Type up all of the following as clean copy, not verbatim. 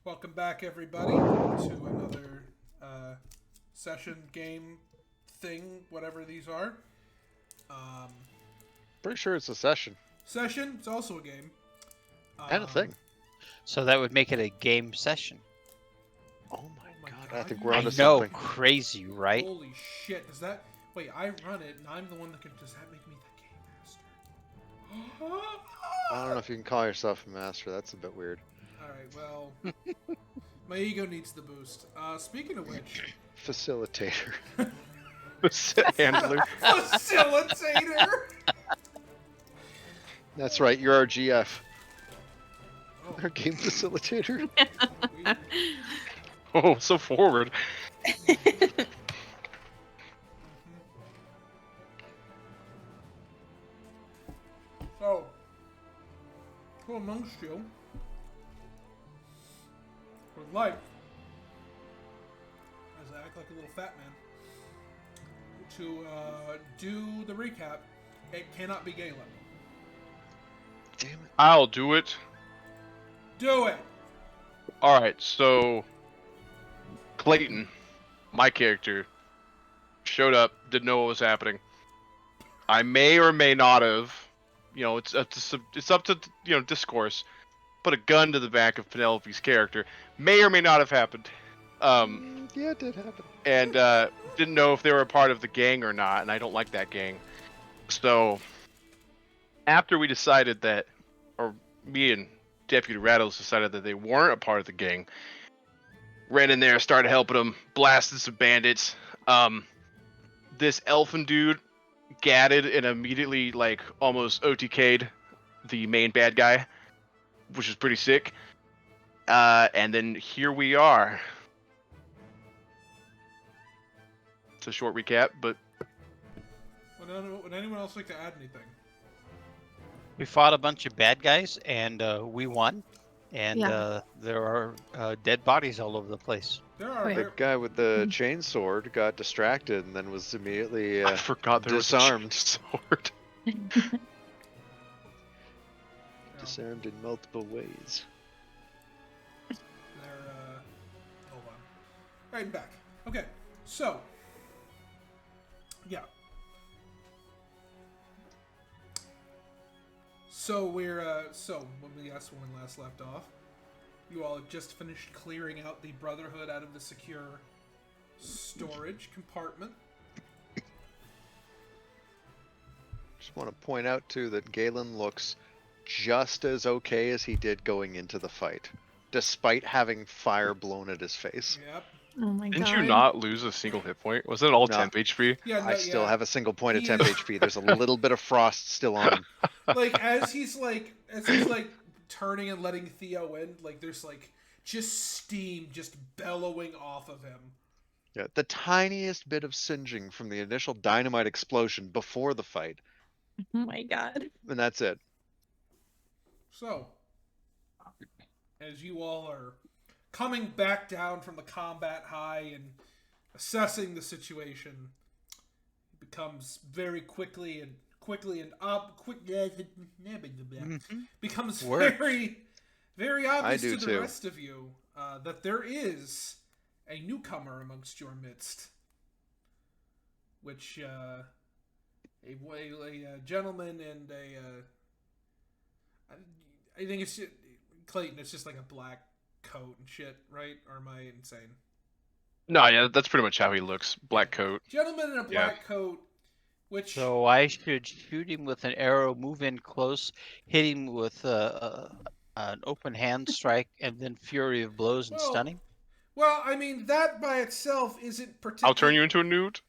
Welcome back, everybody, to another session, game, thing, whatever these are. Pretty sure it's a session. Session, it's also a game. And a thing. So that would make it a game session. Oh my my god, God, I think you we're I onto know, something. crazy, right? Holy shit, does that... Wait, I run it, and I'm the one that can... Does that make me the game master? I don't know if you can call yourself a master, that's a bit weird. Alright, well... my ego needs the boost. Speaking of which... Facilitator. Handler. Facilitator! That's right, you're our GF. Oh, Our game facilitator. weird. Oh, so forward. So, who amongst you would like, as I act like a little fat man, to do the recap? It cannot be Galen. Damn it. I'll do it. Do it! Alright, so Clayton, my character, showed up, didn't know what was happening. I may or may not have, it's up to discourse. Put a gun to the back of Penelope's character. May or may not have happened. Yeah, it did happen. And didn't know if they were a part of the gang or not, and I don't like that gang. So after we decided that, or me and Deputy Rattles decided that they weren't a part of the gang, ran in there, started helping them, blasted some bandits. This elfin dude gadded and immediately almost OTK'd the main bad guy, which is pretty sick. And then here we are. It's a short recap, but Would anyone else like to add anything? We fought a bunch of bad guys, and we won. And Yeah. there are dead bodies all over the place. There are... The guy with the chainsword got distracted and then was immediately I forgot there disarmed. was a sword. disarmed in multiple ways. They're, hold on. Right and back. Okay, so... Yeah. So we're, so when we last left off, you all have just finished clearing out the Brotherhood out of the secure storage compartment. Just want to point out too that Galen looks just as okay as he did going into the fight, despite having fire blown at his face. Yep. Oh my god. Didn't you not lose a single hit point? Was it all No. temp HP? Yeah, I still have a single point of He temp is- HP. There's a little bit of frost still on him. as he's turning and letting Theo in, there's just steam just bellowing off of him. Yeah, the tiniest bit of singeing from the initial dynamite explosion before the fight, Oh my god. and that's it. So, as you all are coming back down from the combat high and assessing the situation, it becomes very quickly becomes Works. very, very obvious do to the too. rest of you that there is a newcomer amongst your midst, which a gentleman and I think it's just, Clayton. It's just like a black coat and shit, right? Or am I insane? No, yeah, that's pretty much how he looks. Black coat. Gentleman in a Yeah. black coat, which So I should shoot him with an arrow, move in close, hit him with an open hand strike, and then fury of blows and Well, stunning. well, I mean that by itself isn't particularly. I'll turn you into a newt.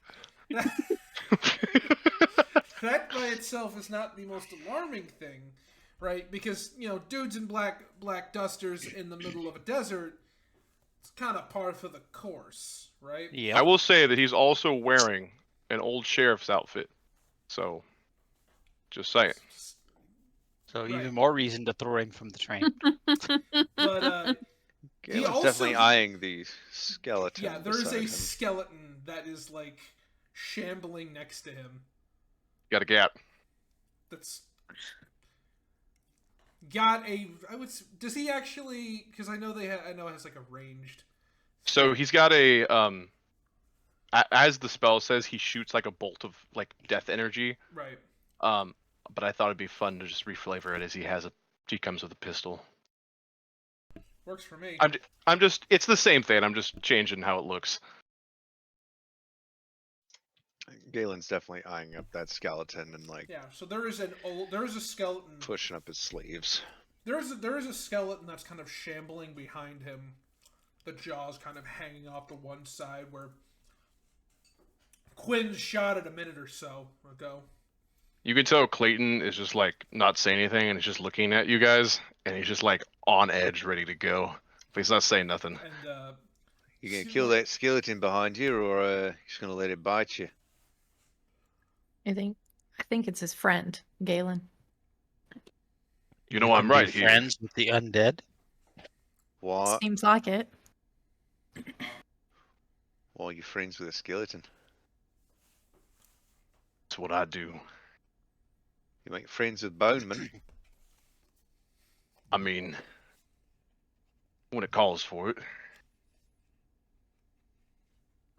That by itself is not the most alarming thing, right? Because dudes in black dusters in the middle of a desert, it's kind of par for the course, right? Yeah. I will say that he's also wearing an old sheriff's outfit. So, just saying. So Right. even more reason to throw him from the train. But Galen's also- definitely eyeing the skeleton. yeah, there is beside a him. skeleton that is shambling next to him. Got a gap. That's got a. Does he actually? Because I know I know it has like a ranged. So he's got a as the spell says, he shoots like a bolt of like death energy. Right. But I thought it'd be fun to just reflavor it as he comes with a pistol. Works for me. I'm just it's the same thing. I'm just changing how it looks. Galen's definitely eyeing up that skeleton and like Yeah. So there is a skeleton pushing up his sleeves. There is a skeleton that's kind of shambling behind him. The jaws kind of hanging off to one side where Quinn's shot it a minute or so ago. You can tell Clayton is just like not saying anything and he's just looking at you guys and he's just like on edge, ready to go. But he's not saying nothing. And You gonna kill that skeleton behind you, or just gonna let it bite you? I think it's his friend, Galen. You know I'm right here. Friends with the undead. What? Seems like it. Well, you're friends with a skeleton. That's what I do. You make friends with bonemen. I mean, when it calls for it.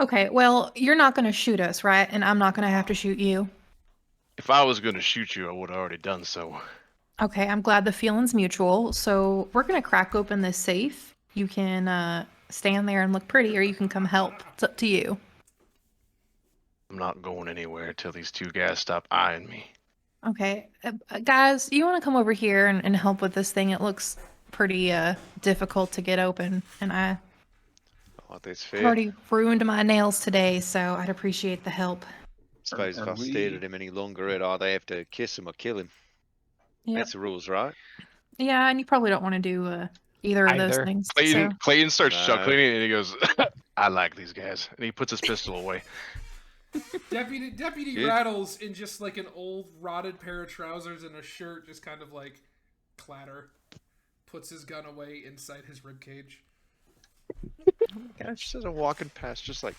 Okay, well, you're not going to shoot us, right? And I'm not going to have to shoot you. If I was going to shoot you, I would have already done so. Okay, I'm glad the feeling's mutual. So we're going to crack open this safe. You can stand there and look pretty, or you can come help. It's up to you. I'm not going anywhere till these two guys stop eyeing me. Okay, guys, you want to come over here and help with this thing? It looks pretty difficult to get open, and I Oh, that's fair. already ruined my nails today, so I'd appreciate the help. Suppose if I stared at him any longer, I'd either have to kiss him or kill him. Yep. That's the rules, right? Yeah, and you probably don't want to do either of those Either. things. Clayton starts No. chuckling and he goes, I like these guys. And he puts his pistol away. Deputy Good. Rattles in just like an old rotted pair of trousers and a shirt, just kind of like clatter. Puts his gun away inside his ribcage. Gosh, just as I'm walking past, just like,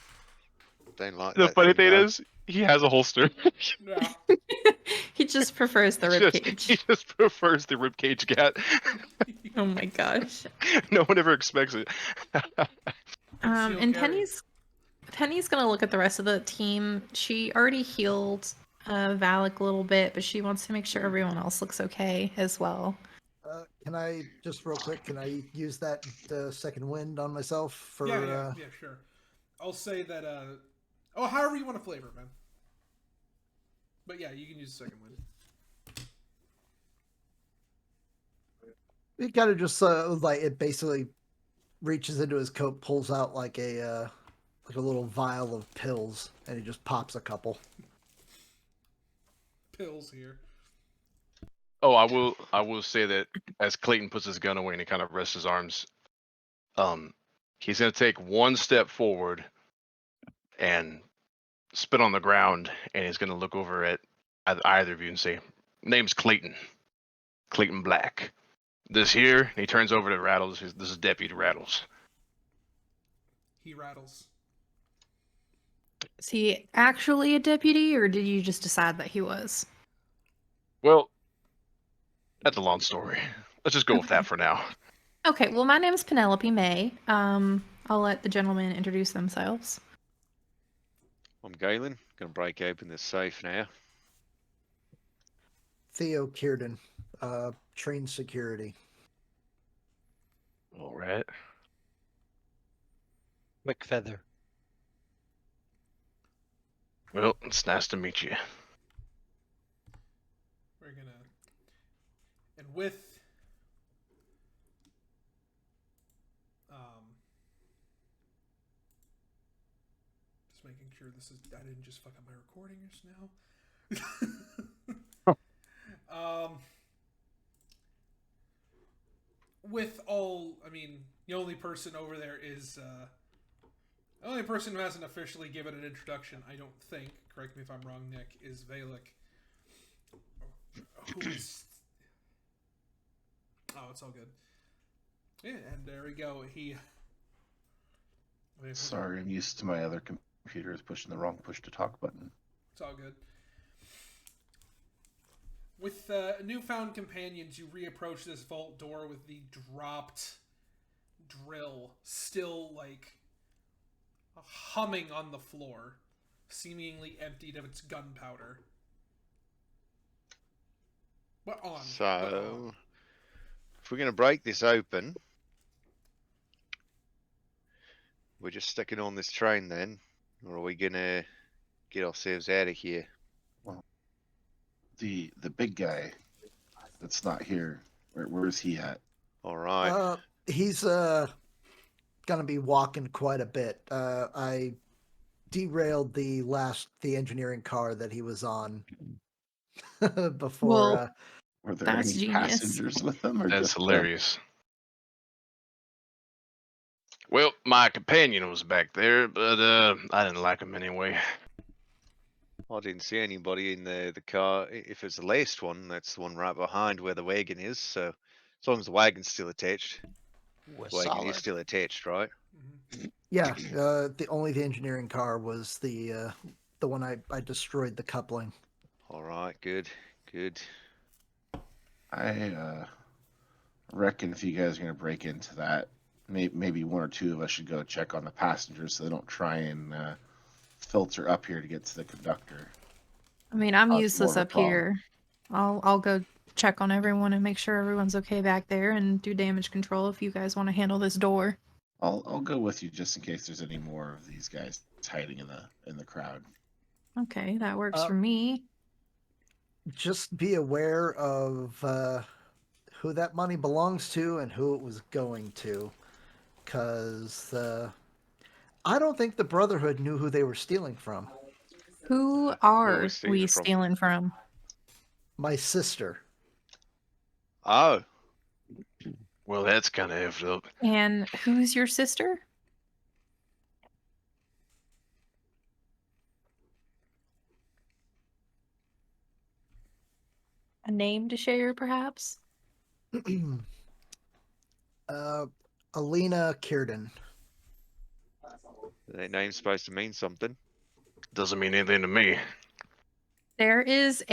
don't like The that funny thing, thing no. is, he has a holster. Yeah. He just prefers the He ribcage. just prefers the ribcage cat. Oh my gosh. No one ever expects it. And carry. Penny's gonna look at the rest of the team. She already healed Valik a little bit, but she wants to make sure everyone else looks okay as well. Can I just real quick? Can I use that second wind on myself for? Yeah, sure. I'll say that. However you want to flavor it, man. But yeah, you can use the second one. It kind of just like it basically reaches into his coat, pulls out like a little vial of pills, and he just pops a couple. Pills here. Oh, I will say that as Clayton puts his gun away and he kind of rests his arms, he's gonna take one step forward and spit on the ground, and he's gonna look over at either of you and say, "Name's Clayton. Clayton Black. This here," and he turns over to Rattles. This is Deputy Rattles. He rattles. Is he actually a deputy, or did you just decide that he was? Well, that's a long story. Let's just go with that for now. Okay, well, my name's Penelope May. I'll let the gentlemen introduce themselves. I'm Galen. Gonna break open this safe now. Theo Kierden, trained security. All right. Quick feather. Well, it's nice to meet you. We're gonna. And with. Just making sure this is. I didn't just fuck up my recording just now. With all. I mean, the only person over there is. The only person who hasn't officially given an introduction, I don't think, correct me if I'm wrong, Nick, is Valik. Who is... Oh, it's all good. Yeah, and there we go. He... Sorry, I'm used to my other computers pushing the wrong push to talk button. It's all good. With newfound companions, you reapproach this vault door with the dropped drill still, like, humming on the floor, seemingly emptied of its gunpowder. But on. So, if we're going to break this open, we're just sticking on this train then? Or are we going to get ourselves out of here? The big guy that's not here, where is he at? All right. He's gonna be walking quite a bit. I derailed the engineering car that he was on before. Well, Were there That's any genius. passengers with them? Or That's just them? hilarious. Well, my companion was back there, but I didn't like him anyway. I didn't see anybody in the car. If it's the laced one, that's the one right behind where the wagon is. So as long as the wagon's still attached, Was the wagon solid. is still attached, right? Yeah, the engineering car was the one I destroyed the coupling. All right, good. I reckon if you guys are gonna break into that, maybe one or two of us should go check on the passengers so they don't try and filter up here to get to the conductor. I mean, I'm Cause useless more of a up here. I'll go check on everyone and make sure everyone's okay back there and do damage control if you guys want to handle this door. I'll go with you just in case there's any more of these guys hiding in the crowd. Okay, that works Uh, for me. Just be aware of who that money belongs to and who it was going to, because I don't think the Brotherhood knew who they were stealing from. Who are stealing we from? stealing from? My sister. Oh, Well, that's kind of effed up. And who's your sister? A name to share, perhaps? Alina Kierden. that name's supposed to mean something. Doesn't mean anything to me. There is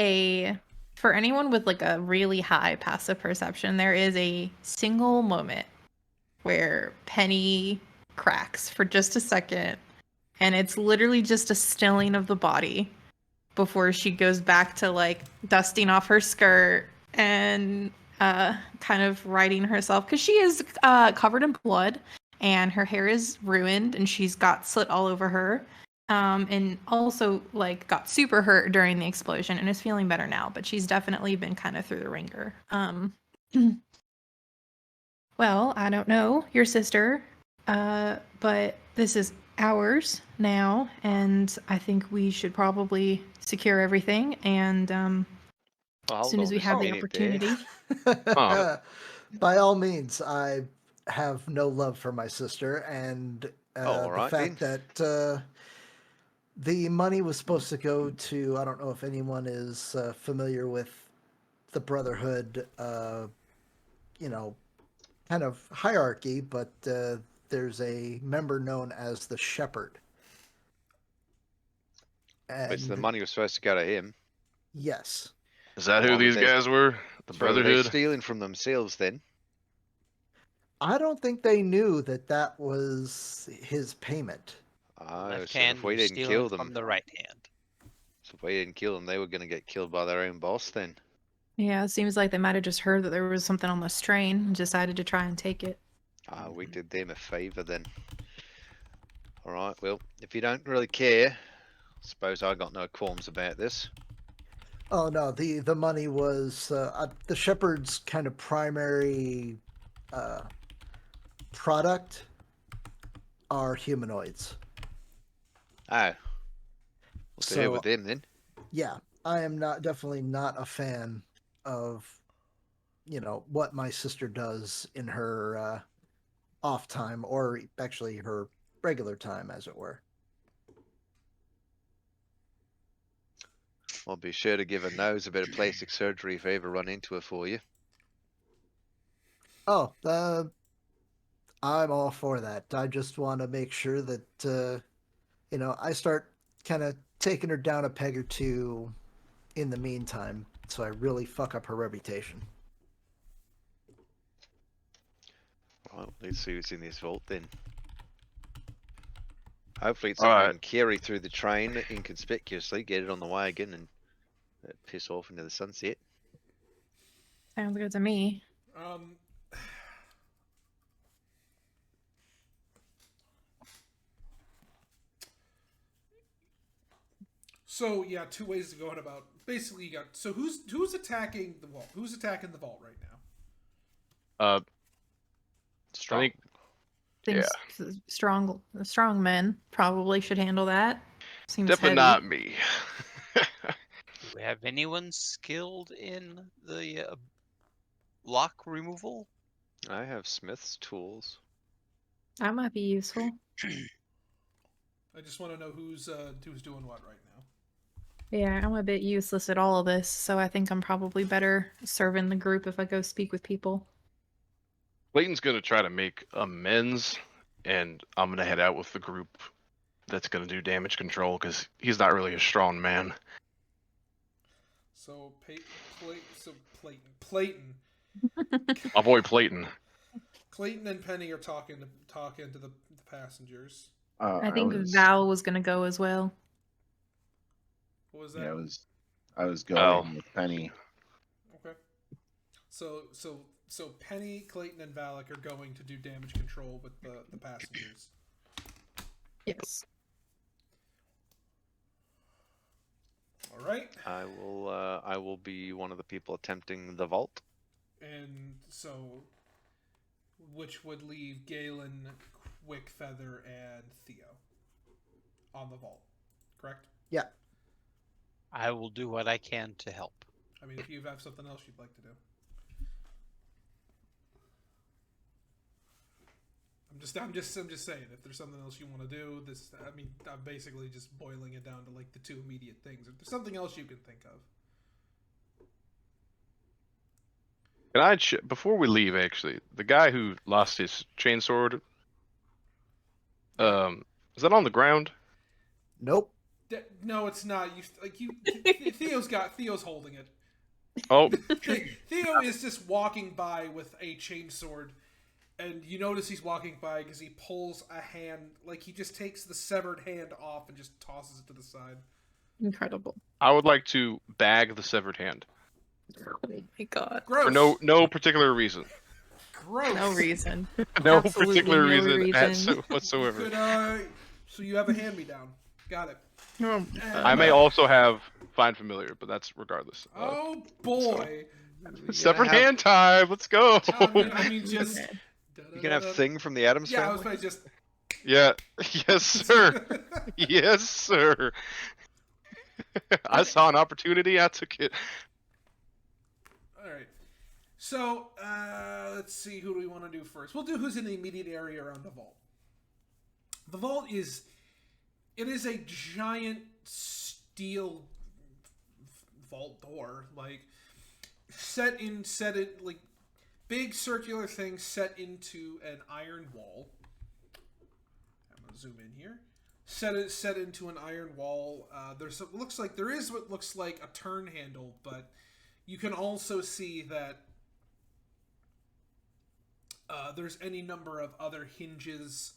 for anyone with like a really high passive perception, there is a single moment where Penny cracks for just a second, and it's literally just a stilling of the body before she goes back to like dusting off her skirt and kind of righting herself, because she is covered in blood and her hair is ruined and she's got soot all over her. And also like got super hurt during the explosion and is feeling better now, but she's definitely been kind of through the ringer. Well, I don't know your sister, but this is ours now, and I think we should probably secure everything. And Well, as hold soon as on we a have the minute there. opportunity, Huh. By all means, I have no love for my sister, and all the right, fact that the money was supposed to go to, I don't know if anyone is familiar with the Brotherhood, kind of hierarchy, but there's a member known as the Shepherd. But the And money was supposed to go to him. yes, Is that Why who would these they- guys were? The So are they Brotherhood? stealing from themselves then? I don't think they knew that was his payment. Oh, Left so hand if we was didn't kill stealing them, from the right hand. they were going to get killed by their own boss then. yeah, it seems like they might have just heard that there was something on this train and decided to try and take it. Ah, we did them a favor then. All right, well, if you don't really care, I suppose I got no qualms about this. Oh no, the money was the Shepherd's kind of primary product are humanoids. Oh, what to do with So them then? yeah, I am definitely not a fan of what my sister does in her off time, or actually her regular time, as it were. I'll be sure to give a nose a bit of plastic surgery if I ever run into it for you. Oh, I'm all for that. I just want to make sure that I start kind of taking her down a peg or two in the meantime. so I really fuck up her reputation. Well, let's see what's in this vault then. Hopefully it's All something we right. can carry through the train inconspicuously, get it on the wagon, and piss off into the sunset. Sounds good to me. Um, so yeah, two ways to go about. Basically, you got who's attacking the vault? Who's attacking the vault right now? I Strong. think Think Yeah. strong men probably should handle that. Seems definitely heavy. not me. Do we have anyone skilled in the lock removal? I have Smith's tools. That might be useful. I just want to know who's doing what right now. Yeah, I'm a bit useless at all of this, so I think I'm probably better serving the group if I go speak with people. Clayton's gonna try to make amends, and I'm gonna head out with the group that's gonna do damage control because he's not really a strong man. So Clayton, My boy Clayton. Clayton and Penny are talking to the passengers. I think Val was gonna go as well. What was that? Yeah, I was going Oh. with Penny. Okay. So Penny, Clayton, and Valik are going to do damage control with the passengers. Yes. All right. I will be one of the people attempting the vault. And so, which would leave Galen, Quickfeather, and Theo on the vault, correct? Yeah. I will do what I can to help. I mean, if you have something else you'd like to do. I'm just saying, if there's something else you want to do, I'm basically just boiling it down to like the two immediate things. If there's something else you can think of. Can I before we leave? Actually, the guy who lost his chainsword, is that on the ground? Nope. No, it's not. Theo's holding it. Oh, Theo is just walking by with a chainsword, and you notice he's walking by because he pulls a hand, like he just takes the severed hand off and just tosses it to the side. Incredible. I would like to bag the severed hand Oh my god. Gross. for no particular reason. Gross. No reason. No Absolutely particular no reason whatsoever. Good, so you have a hand-me-down. Got it. Oh, I may also have find familiar, but that's regardless. Oh boy. Severed have- hand time. Let's go. I mean, just. okay. You can have Thing from the Addams Yeah, I was Family. probably just. Yeah. Yes, sir. Yes, sir. I saw an opportunity. I took it. All right. So let's see. Who do we want to do first? We'll do who's in the immediate area around the vault. The vault is. It is a giant steel vault door, like like big circular thing set into an iron wall. I'm gonna zoom in here. Set into an iron wall. There is what looks like a turn handle, but you can also see that there's any number of other hinges.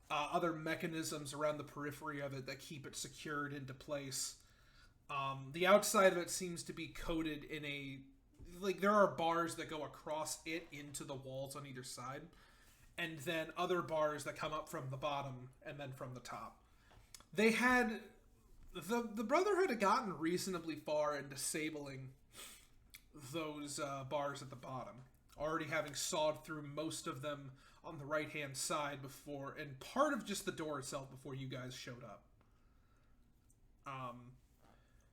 Other mechanisms around the periphery of it that keep it secured into place. The outside of it seems to be coated in there are bars that go across it into the walls on either side, and then other bars that come up from the bottom and then from the top. They had the Brotherhood had gotten reasonably far in disabling those bars at the bottom, already having sawed through most of them on the right-hand side before, and part of just the door itself before you guys showed up.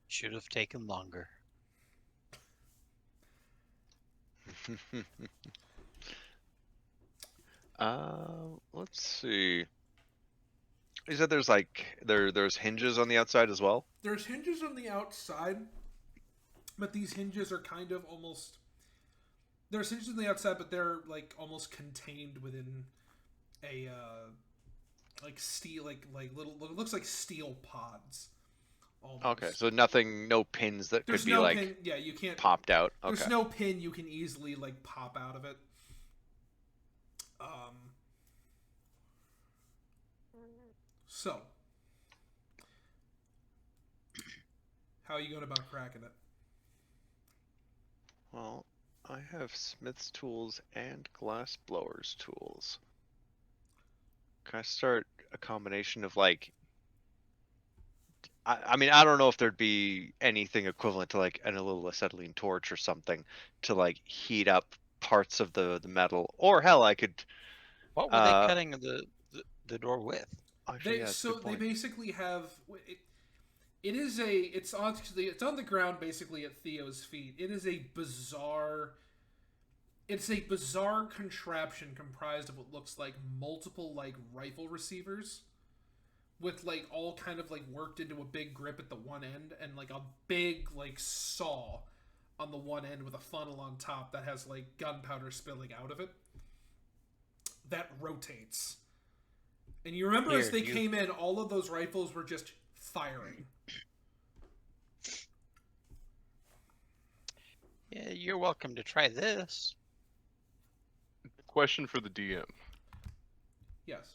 Should have taken longer. Let's see. You said there's there's hinges on the outside as well. There's hinges on the outside, but these hinges are kind of almost. There's hinges on the outside, but they're like almost contained within a like steel, like little. It looks like steel pods Almost. Okay, so nothing, no pins that There's could be no like pin. Yeah, you can't. popped out. There's Okay. no pin you can easily like pop out of it. So, how are you going about cracking it? Well, I have Smith's tools and glass blower's tools. Can I start a combination of like? I mean, I don't know if there'd be anything equivalent to like a little acetylene torch or something to like heat up parts of the metal, or hell, I could. What were they cutting the door with? Actually, yeah, that's a good They point. basically have it's on the ground basically at Theo's feet. It's a bizarre contraption comprised of what looks like multiple like rifle receivers with like all kind of like worked into a big grip at the one end and like a big like saw on the one end with a funnel on top that has like gunpowder spilling out of it that rotates. And you remember as they came in, all of those rifles were just firing. Yeah, you're welcome to try this. Question for the DM. Yes.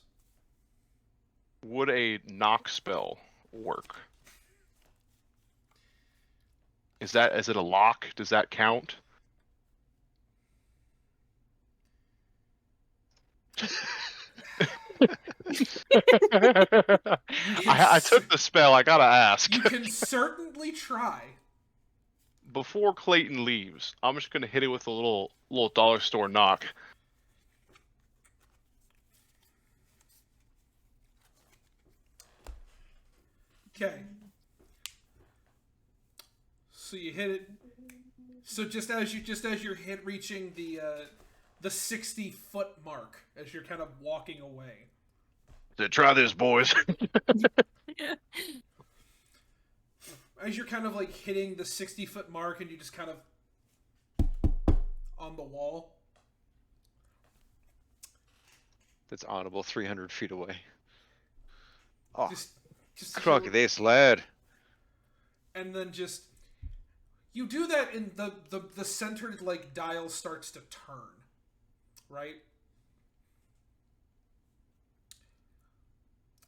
Would a knock spell work? Is it a lock? Does that count? I took the spell. I gotta ask. You can certainly try. Before Clayton leaves, I'm just gonna hit it with a little dollar store knock. Okay. So you hit it. So just as you're reaching the 60-foot mark, as you're kind of walking away. Try this, boys. As you're kind of like hitting the 60-foot mark, and you just kind of on the wall. That's audible 300 feet away. Oh, Just crook this lad. And then just you do that, and the centered like dial starts to turn, right?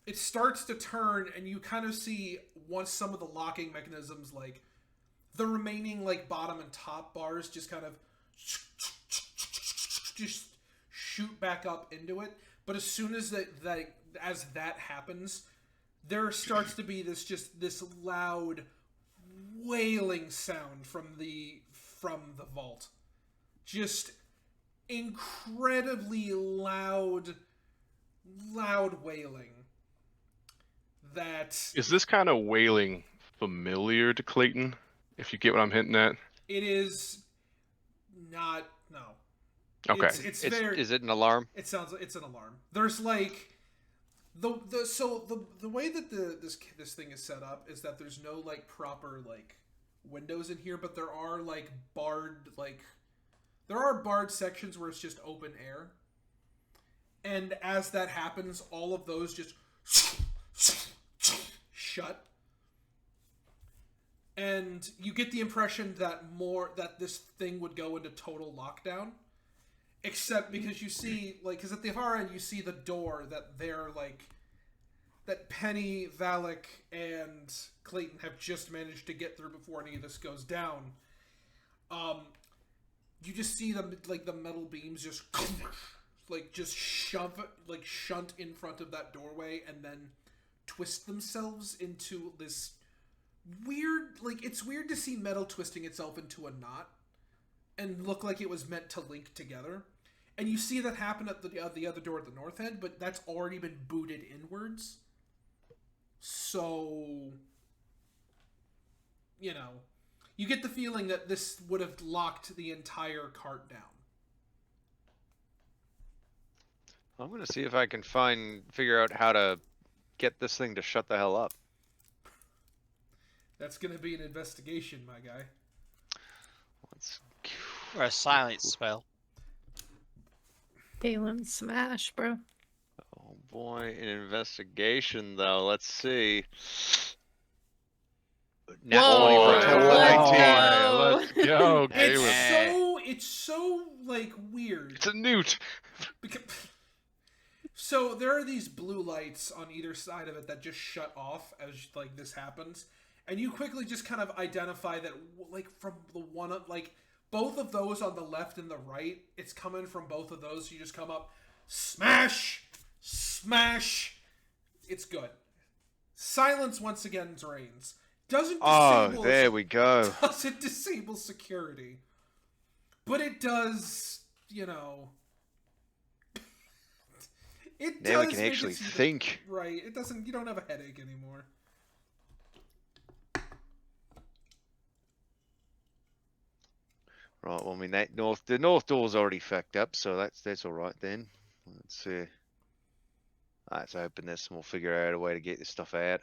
It starts to turn, and you kind of see once some of the locking mechanisms, like the remaining like bottom and top bars, just kind of just shoot back up into it. But as soon as that happens, there starts to be this loud wailing sound from the vault. Just incredibly loud wailing. That is this kind of wailing familiar to Clayton? If you get what I'm hinting at. It is not. No. Okay. It's very. Is it an alarm? It sounds like it's an alarm. There's like the way that this thing is set up is that there's no like proper like windows in here, but there are like barred sections where it's just open air. And as that happens, all of those just shut. And you get the impression that this thing would go into total lockdown. Except because you see, like, because at the far end you see the door that Penny, Valik, and Clayton have just managed to get through before any of this goes down. You just see the metal beams just shunt in front of that doorway and then twist themselves into this weird, like, it's weird to see metal twisting itself into a knot and look like it was meant to link together. And you see that happen at the other door at the north end, but that's already been booted inwards. So, you know, you get the feeling that this would have locked the entire cart down. I'm going to see if I can figure out how to get this thing to shut the hell up. That's going to be an investigation, my guy. Or a silence spell. Galen smash, bro. Oh boy, an investigation though. Let's see. Nat Whoa, 20 for let's Temple let's 19. go. Let's go, It's Galen. it's so like weird. It's a newt. Because, so there are these blue lights on either side of it that just shut off as like this happens, and you quickly just kind of identify that like from the one of like both of those on the left and the right, it's coming from both of those. So you just come up, smash, smash. It's good. Silence once again reigns. Doesn't disable. Oh, there we go. Doesn't disable security, but it does. You know. It Now we does can make actually it seem that- think. Right. It doesn't. You don't have a headache anymore. Right, well, I mean, the north door's already fucked up, so that's all right then. Let's see. Let's open this and we'll figure out a way to get this stuff out.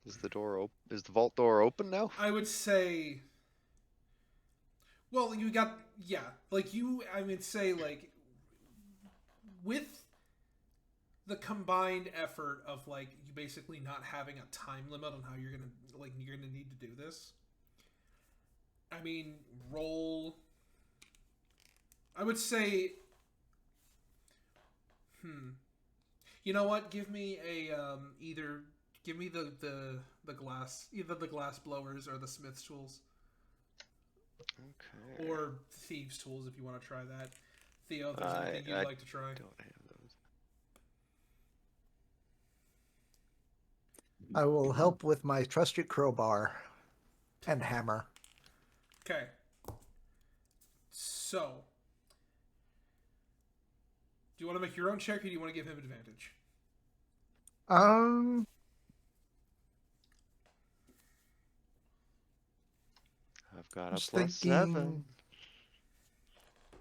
Is the vault door open now? I would say. Well, you got like you. I would say like with the combined effort of like you basically not having a time limit on how you're gonna need to do this. I mean, roll. I would say. You know what? Give me a either. Give me the glass, either the glass blowers or the smith's tools, Okay. or thieves' tools if you want to try that. Theo, if there's anything you'd like to try. Don't have those. I will help with my trusted crowbar and hammer. Okay. So, do you want to make your own check, or do you want to give him advantage? I've got a Just plus thinking,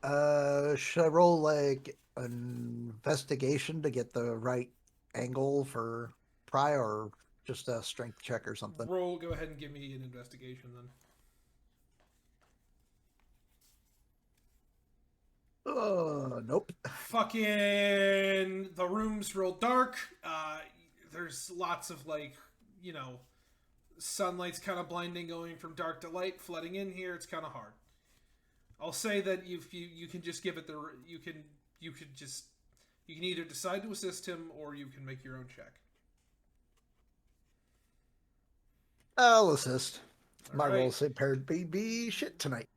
7. should I roll like an investigation to get the right angle for Briar, or just a strength check or something? Roll. Go ahead and give me an investigation then. Nope. Fucking the room's real dark. There's lots of like, you know, sunlight's kind of blinding, going from dark to light, flooding in here. It's kind of hard. I'll say that if you can just give it the you can either decide to assist him or you can make your own check. I'll assist. My All right. roll say paired BB shit tonight.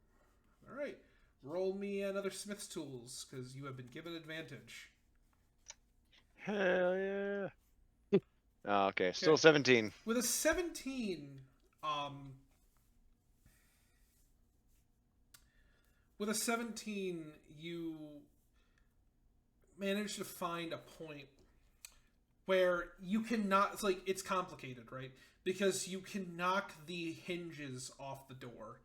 All right. Roll me another Smith's tools because you have been given advantage. Hell yeah. Oh, okay, still Okay. 17. With a 17, you manage to find a point where you cannot. It's like it's complicated, right? Because you can knock the hinges off the door,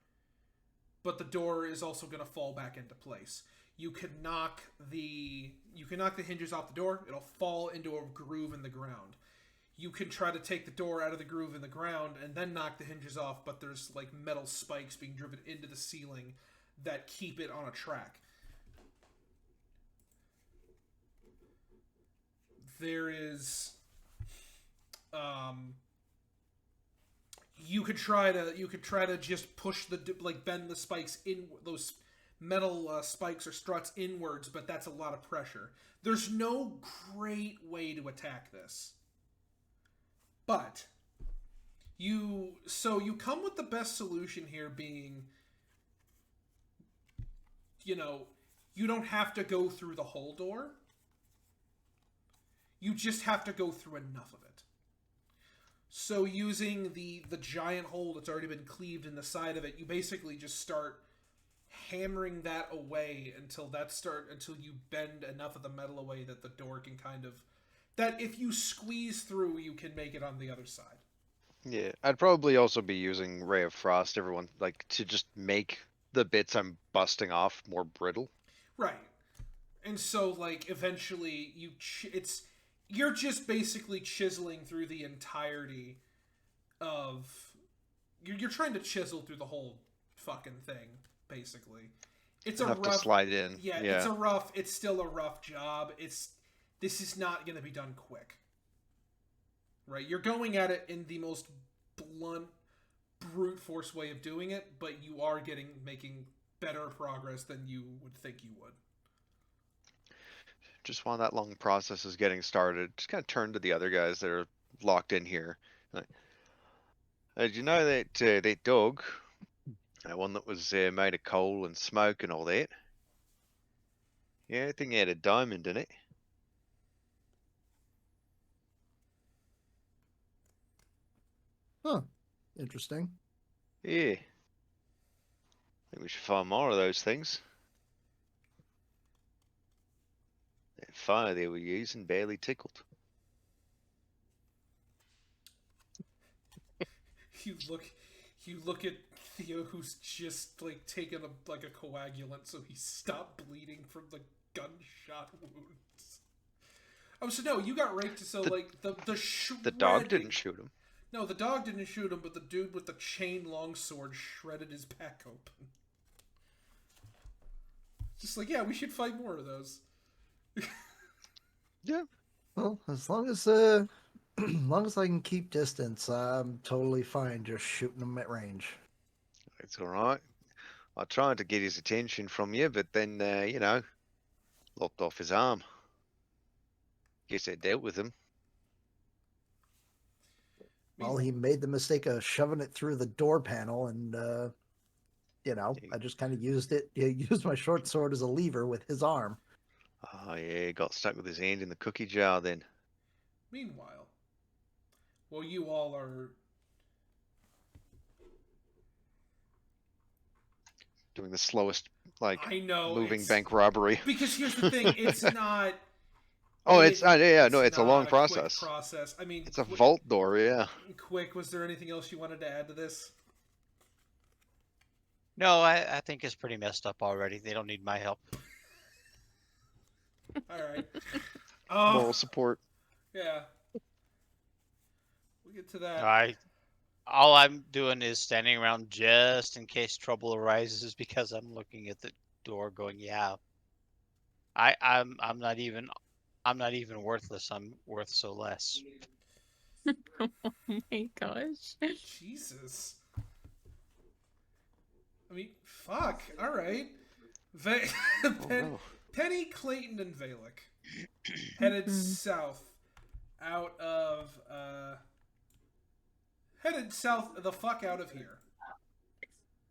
but the door is also going to fall back into place. You can knock the hinges off the door. It'll fall into a groove in the ground. You can try to take the door out of the groove in the ground and then knock the hinges off, but there's like metal spikes being driven into the ceiling that keep it on a track. There is you could try to just push bend the spikes in, those metal spikes or struts inwards, but that's a lot of pressure. There's no great way to attack this. But you come with the best solution here being, you don't have to go through the whole door. You just have to go through enough of it. So using the giant hole that's already been cleaved in the side of it, you basically just start hammering that away until you bend enough of the metal away that the door can that if you squeeze through, you can make it on the other side. Yeah, I'd probably also be using Ray of Frost, everyone, like, to just make the bits I'm busting off more brittle. Right. And so, like, eventually you're just basically chiseling through the entirety of... You're trying to chisel through the whole fucking thing, basically. It's Enough to slide in. Yeah, it's still a rough job. This is not going to be done quick. right? You're going at it in the most blunt, brute force way of doing it, but you are making better progress than you would think you would. Just while that long process is getting started, just kind of turn to the other guys that are locked in here. Like, did you know that dog, that one that was made of coal and smoke and all that? Yeah, I think it had a diamond in it. Huh. Interesting. Yeah. I think we should find more of those things. That fire they were using barely tickled. You look at Theo, who's just like taken a coagulant, so he stopped bleeding from the gunshot wounds. Oh, so no, you got raped. So like the The dog didn't shoot him. No, the dog didn't shoot him, but the dude with the chain longsword shredded his back open. Just like, yeah, we should fight more of those. Yeah. Well, as long as long as I can keep distance, I'm totally fine just shooting them at range. It's alright. I tried to get his attention from you, but then, lopped off his arm. Guess I dealt with him. Well, he made the mistake of shoving it through the door panel, and I just kind of used my short sword as a lever with his arm. Oh yeah, got stuck with his hand in the cookie jar then. Meanwhile, well, you all are doing the slowest, I know moving it's, bank robbery. Because here's the thing: it's not. Oh, it's no, it's a long not process. Quick process. I mean, It's a vault door, yeah. Quick. Was there anything else you wanted to add to this? No, I think it's pretty messed up already. They don't need my help. All right. Moral support. Yeah. We'll get to that. All I'm doing is standing around just in case trouble arises because I'm looking at the door going, yeah. I'm not even worthless. I'm worth so less. Oh my gosh. Jesus. I mean, fuck. All right. No. Penny, Clayton, and Valik headed south out of the fuck out of here.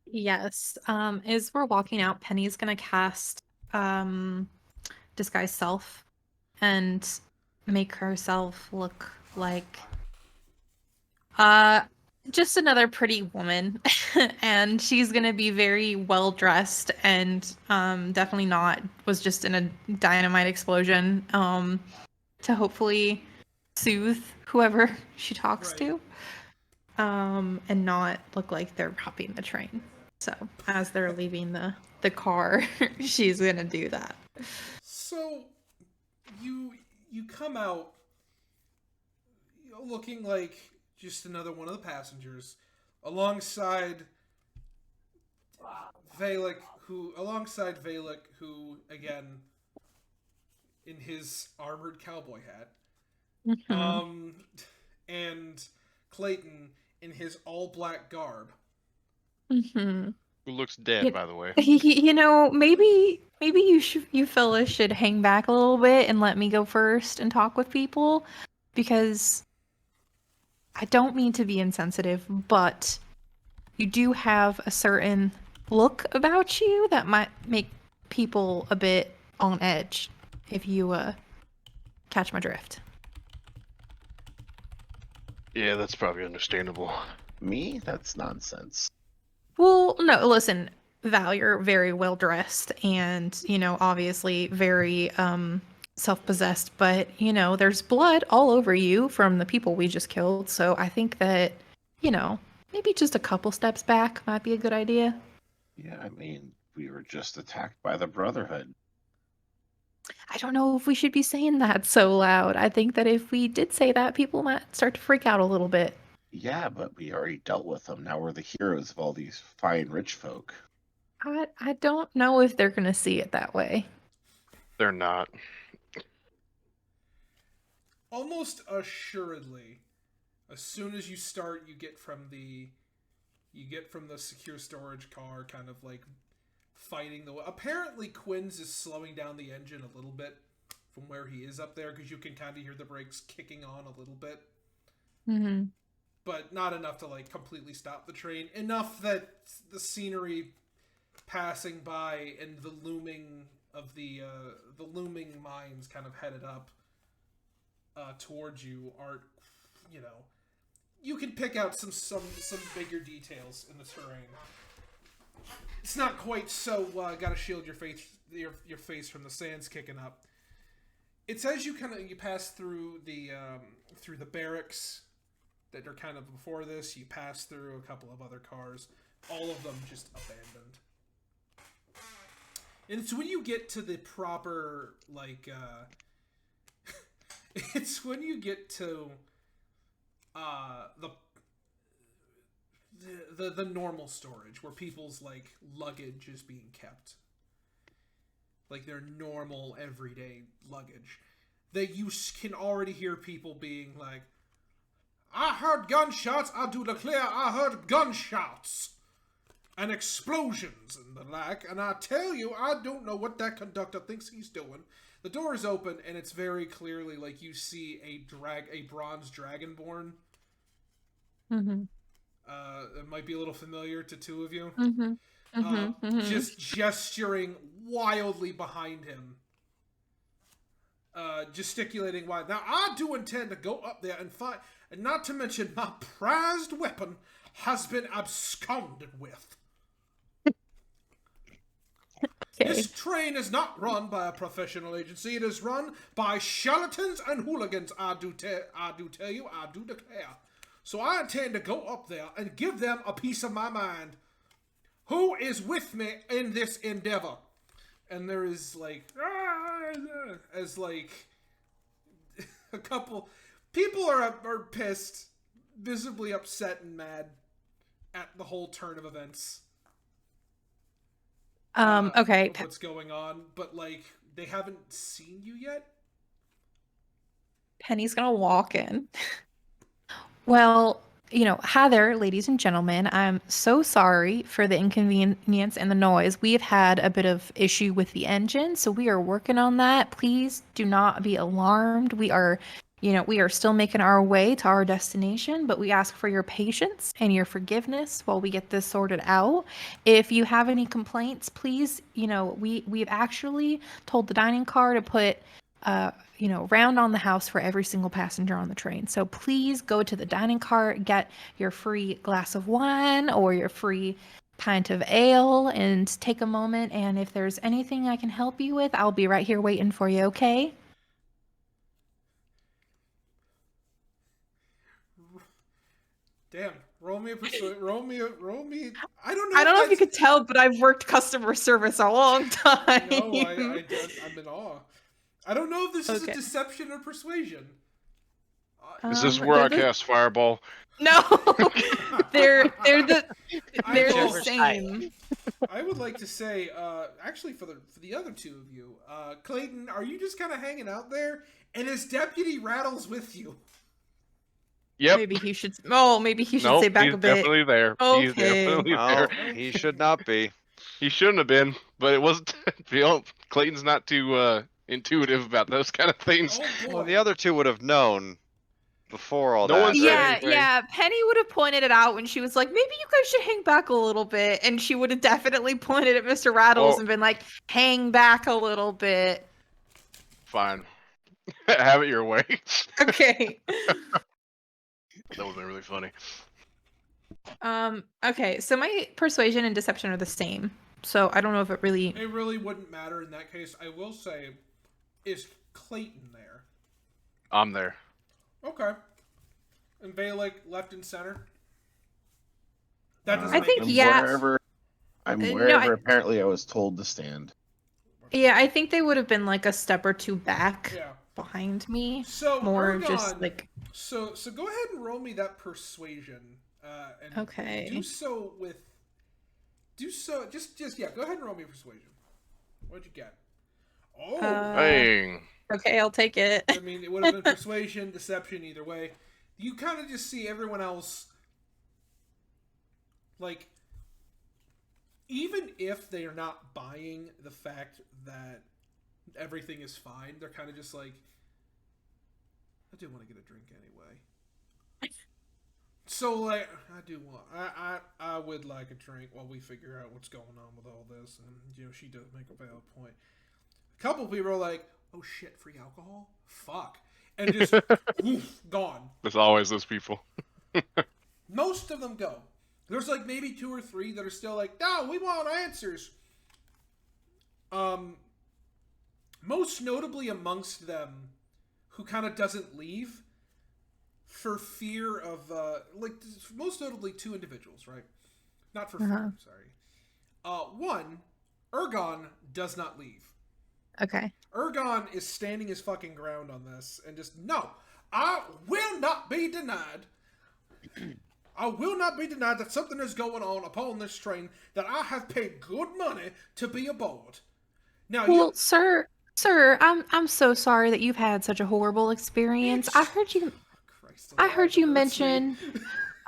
Yes. As we're walking out, Penny's gonna cast disguise self and make herself look like just another pretty woman. And she's gonna be very well dressed and definitely was just in a dynamite explosion to hopefully soothe whoever she talks to. And not look like they're robbing the train. So as they're leaving the car, she's gonna do that. So you come out looking like just another one of the passengers, alongside Valik, who again in his armored cowboy hat, and Clayton in his all-black garb. Who looks dead, by the way. Maybe you fellas should hang back a little bit and let me go first and talk with people, because I don't mean to be insensitive, but you do have a certain look about you that might make people a bit on edge, if you catch my drift. Yeah, that's probably understandable. Me? That's nonsense. Well, no, listen, Val, you're very well dressed and, obviously very self-possessed, but, there's blood all over you from the people we just killed. So I think that, maybe just a couple steps back might be a good idea. Yeah, I mean, we were just attacked by the Brotherhood. I don't know if we should be saying that so loud. I think that if we did say that, people might start to freak out a little bit. Yeah, but we already dealt with them. Now we're the heroes of all these fine rich folk. I don't know if they're going to see it that way. They're not. Almost assuredly, As soon as you start, you get from the secure storage car kind of like fighting the... Apparently Quinn's is slowing down the engine a little bit from where he is up there, because you can kind of hear the brakes kicking on a little bit. Mm-hmm. But not enough to like completely stop the train. Enough that the scenery passing by and the looming mines kind of headed up towards you are, you know, you can pick out some bigger details in the terrain. It's not quite so gotta shield your face from the sands kicking up. It's as you pass through the barracks that are kind of before this. You pass through a couple of other cars, all of them just abandoned. And it's when you get to the proper like it's when you get to the normal storage where people's like luggage is being kept, like their normal everyday luggage, that you can already hear people being like, I heard gunshots, I do declare I heard gunshots and explosions and the like, and I tell you, I don't know what that conductor thinks he's doing. The door is open, and it's very clearly like you see a bronze dragonborn. Mm-hmm. It might be a little familiar to two of you. Mm-hmm. Mm-hmm. Just gesturing wildly behind him. Gesticulating wide. Now, I do intend to go up there and fight, and not to mention my prized weapon has been absconded with. Okay. This train is not run by a professional agency. It is run by charlatans and hooligans, I do tell you, I do declare. So I intend to go up there and give them a piece of my mind. Who is with me in this endeavor? And there is like, as like a couple people are pissed, visibly upset and mad at the whole turn of events. Okay. Of what's going on, but like they haven't seen you yet. Penny's gonna walk in. Well, hi there, ladies and gentlemen. I'm so sorry for the inconvenience and the noise. We have had a bit of issue with the engine, so we are working on that. Please do not be alarmed. We are still making our way to our destination, but we ask for your patience and your forgiveness while we get this sorted out. If you have any complaints, please, we've actually told the dining car to put round on the house for every single passenger on the train. So please go to the dining car, get your free glass of wine or your free pint of ale, and take a moment. And if there's anything I can help you with, I'll be right here waiting for you, okay? Damn, roll me. I don't know. I don't know if you could tell, but I've worked customer service a long time. No, I'm in awe. I don't know if this is a deception or persuasion. Is this where I cast Fireball? No, they're the same. I would like to say, actually, for the other two of you, Clayton, are you just kind of hanging out there, and is Deputy Rattles with you? Yep. Maybe he should stay back a bit. He's definitely there. Okay. He's definitely there. He should not be. He shouldn't have been, but it wasn't. Clayton's not too intuitive about those kind of things. Oh, boy. Well, the other two would have known before all that. One's Yeah. Penny would have pointed it out when she was like, maybe you guys should hang back a little bit. And she would have definitely pointed at Mr. Rattles and been like, hang back a little bit. Fine. Have it your way. Okay. That would have been really funny. Okay, so my persuasion and deception are the same. So I don't know if it really wouldn't matter in that case. I will say, is Clayton there? I'm there. Okay. And Valik left and center? That doesn't I make think no yeah. I'm wherever apparently I was told to stand. Yeah, I think they would have been like a step or two back behind me. So more just like So go ahead and roll me that persuasion. And okay. Do so. Go ahead and roll me persuasion. What'd you get? Oh. Bang. Okay, I'll take it. I mean, it would have been persuasion, deception, either way. you kind of just see everyone else, like, even if they are not buying the fact that everything is fine, they're kind of just like, I do want to get a drink anyway. So, like, I would like a drink while we figure out what's going on with all this. And, you know, she does make a valid point. A couple people are like, oh shit, free alcohol? Fuck. And just, oof, gone. There's always those people. Most of them go. There's like maybe 2 or 3 that are still like, no, we want answers. Most notably amongst them, who kind of doesn't leave for fear of, like, most notably 2 individuals, right? Not for fear, sorry. One, Ergon does not leave. Okay. Ergon is standing his fucking ground on this and just, no, I will not be denied. I will not be denied that something is going on upon this train that I have paid good money to be aboard. Now, Well, sir, I'm so sorry that you've had such a horrible experience. I heard you mention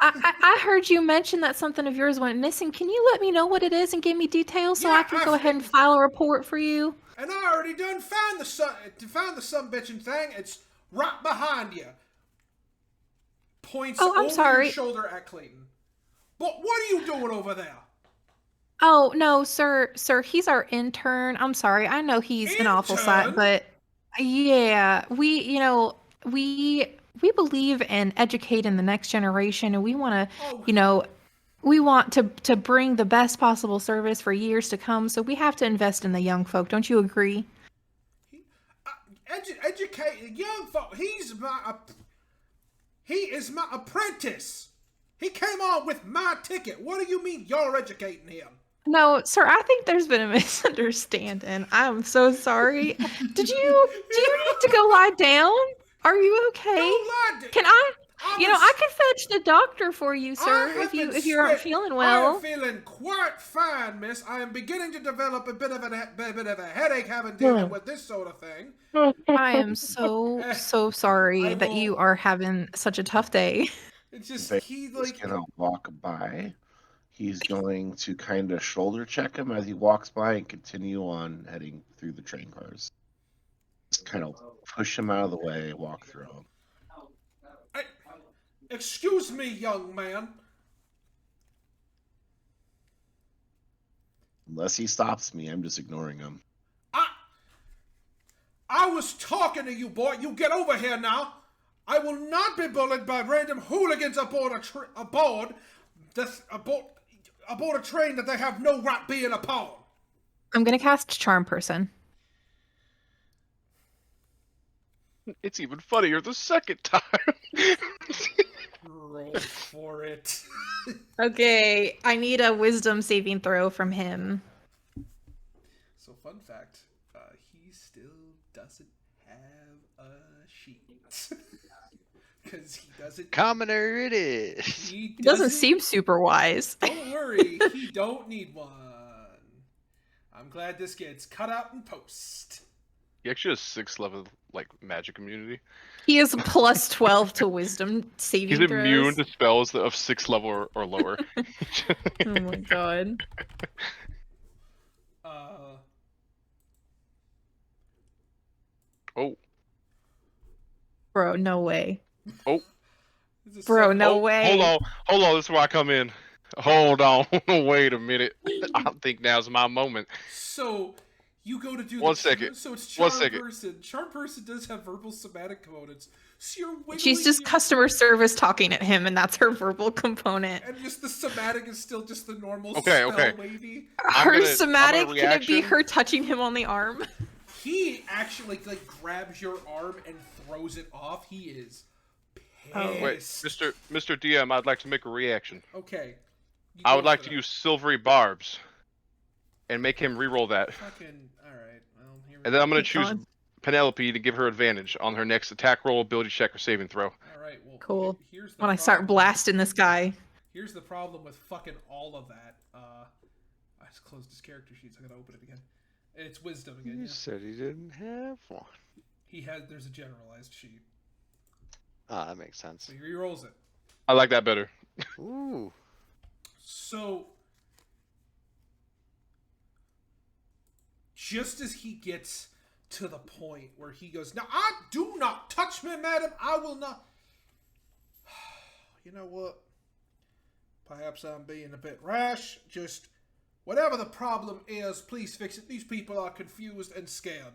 I heard you mention that something of yours went missing. Can you let me know what it is and give me details so I can go ahead and file a report for you? And I already done found the some bitchin' thing. It's right behind you. Points over your shoulder at Clayton. But what are you doing over there? Oh, no, sir, he's our intern. I'm sorry. I know he's an awful sight, but yeah, we believe in educating the next generation, and we want to, we want to bring the best possible service for years to come, so we have to invest in the young folk. Don't you agree? Educate young folk. He is my apprentice. He came on with my ticket. What do you mean you're educating him? No, sir, I think there's been a misunderstanding. I'm so sorry. Do you need to go lie down? Are you okay? Can I can fetch the doctor for you, sir, if you aren't feeling well. I am feeling quite fine, miss. I am beginning to develop a bit of a headache having dealing with this sort of thing. I am so sorry that you are having such a tough day. It's just he's gonna walk by. He's going to kind of shoulder check him as he walks by and continue on heading through the train cars. Just kind of push him out of the way, walk through him. Excuse me, young man. Unless he stops me, I'm just ignoring him. I was talking to you, boy. You get over here now. I will not be bullied by random hooligans aboard a train that they have no right being upon. I'm gonna cast Charm Person. It's even funnier the second time. Roll for it. Okay, I need a Wisdom saving throw from him. So, fun fact, he still doesn't have a sheet. Because he doesn't... Commoner it is. He doesn't seem super wise. Don't worry, he don't need one. I'm glad this gets cut out in post. He actually has 6 level magic immunity. He is plus 12 to Wisdom saving He's throws. immune to spells of 6 level or lower. Oh my god. Oh. Bro, no way. Oh. Bro, no way. Hold on, this is where I come in. Hold on, wait a minute. I think now's my moment. So, you go to do One second. So it's Charm Person. Charm Person does have verbal somatic components. So you're wiggling. She's just customer service talking at him, and that's her verbal component. And just the somatic is still just the normal spell wavy. Her somatic, can it be her touching him on the arm? He actually grabs your arm and throws it off. He is pissed. Oh. Wait, Mr. DM, I'd like to make a reaction. Okay. I would like to use silvery barbs and make him re-roll that. Fucking, alright. Well, here we and then I'm going to choose Penelope to give her advantage on her next attack roll, ability check, or saving throw. Alright, well, cool. Here's the when I start blasting this guy. Here's the problem with fucking all of that. I just closed his character sheet, so I gotta open it again. It's wisdom again. You said he didn't have one. There's a generalized sheet. Ah, that makes sense. So he re-rolls it. I like that better. Ooh. So, just as he gets to the point where he goes, "Now, do not touch me, madam. I will not." You know what? Perhaps I'm being a bit rash. Just, whatever the problem is, please fix it. These people are confused and scared.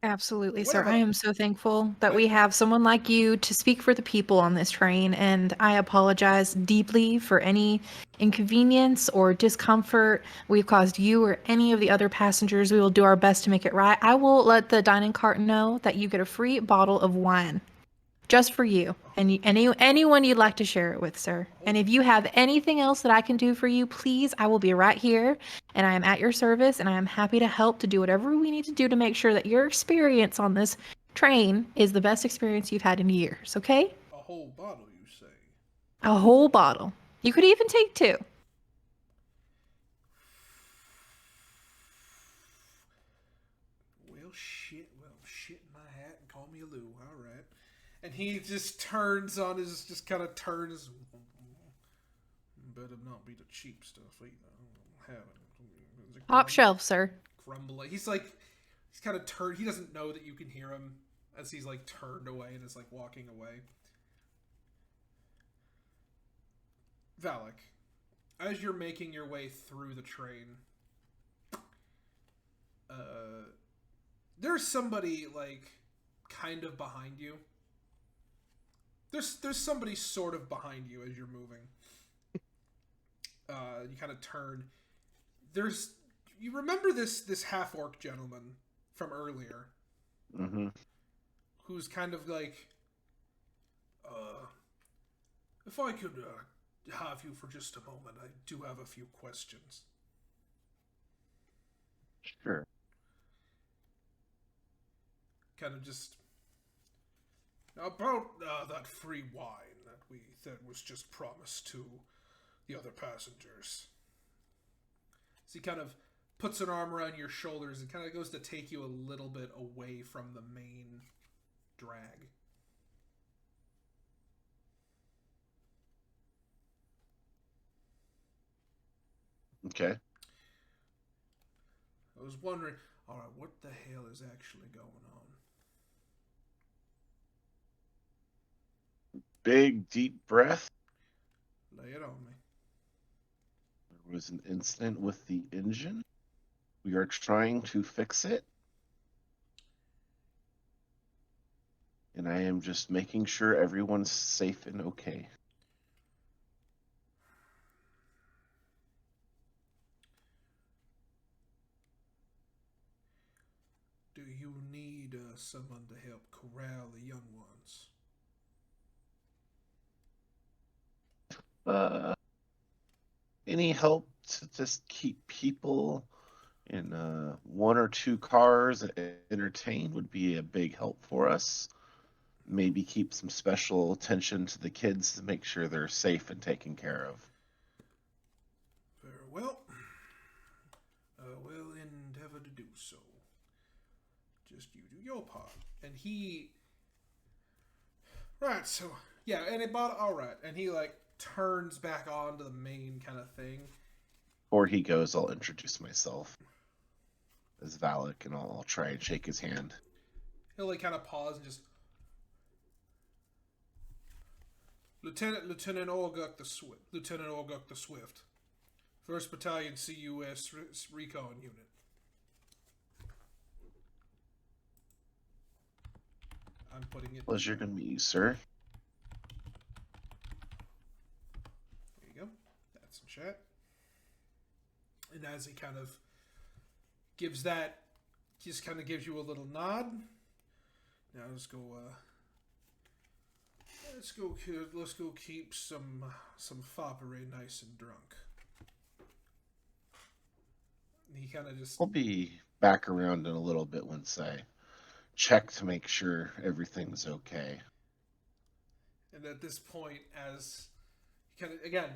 Absolutely, sir. Whatever. I am so thankful that we have someone like you to speak for the people on this train, and I apologize deeply for any inconvenience or discomfort we've caused you or any of the other passengers. We will do our best to make it right. I will let the dining cart know that you get a free bottle of wine just for you and anyone you'd like to share it with, sir. And if you have anything else that I can do for you, please, I will be right here, and I am at your service, and I am happy to help to do whatever we need to do to make sure that your experience on this train is the best experience you've had in years, okay? A whole bottle, you say? A whole bottle. You could even take 2. Well, shit in my hat and call me a Lou. All right. And he just turns on his, just kind of turns. Better not be the cheap stuff either. I don't have it. Top shelf, sir. Grumbling. He's kind of turned. He doesn't know that you can hear him as he's like turned away and is like walking away. Valik, as you're making your way through the train, there's somebody like kind of behind you. There's somebody sort of behind you as you're moving. You kind of turn. You remember this half-orc gentleman from earlier, Mm-hmm. who's kind of like, if I could have you for just a moment, I do have a few questions. Sure. Kind of just about that free wine that was just promised to the other passengers. So he kind of puts an arm around your shoulders and kind of goes to take you a little bit away from the main drag. Okay. I was wondering, alright, what the hell is actually going on? Big, deep breath. Lay it on me. There was an incident with the engine. We are trying to fix it. And I am just making sure everyone's safe and okay. Do you need someone to help corral the young ones? Any help to just keep people in 1 or 2 cars entertained would be a big help for us. Maybe keep some special attention to the kids to make sure they're safe and taken care of. Very well. We'll endeavor to do so. Just you do your part. And he... Right, so... Yeah, and it bought... Alright. And he, like, turns back on to the main kind of thing. Before he goes, I'll introduce myself as Valik, and I'll try and shake his hand. He'll, like, kind of pause and just... Lieutenant Orguk the Swift. 1st Battalion CUS Recon Unit. I'm putting it... Pleasure to meet you, sir. There you go. That's some chat. And as he kind of gives that, just kind of gives you a little nod. Now let's go keep some foppery nice and drunk. And he kind of just... I'll be back around in a little bit once I check to make sure everything's okay. And at this point, as he kind of, again,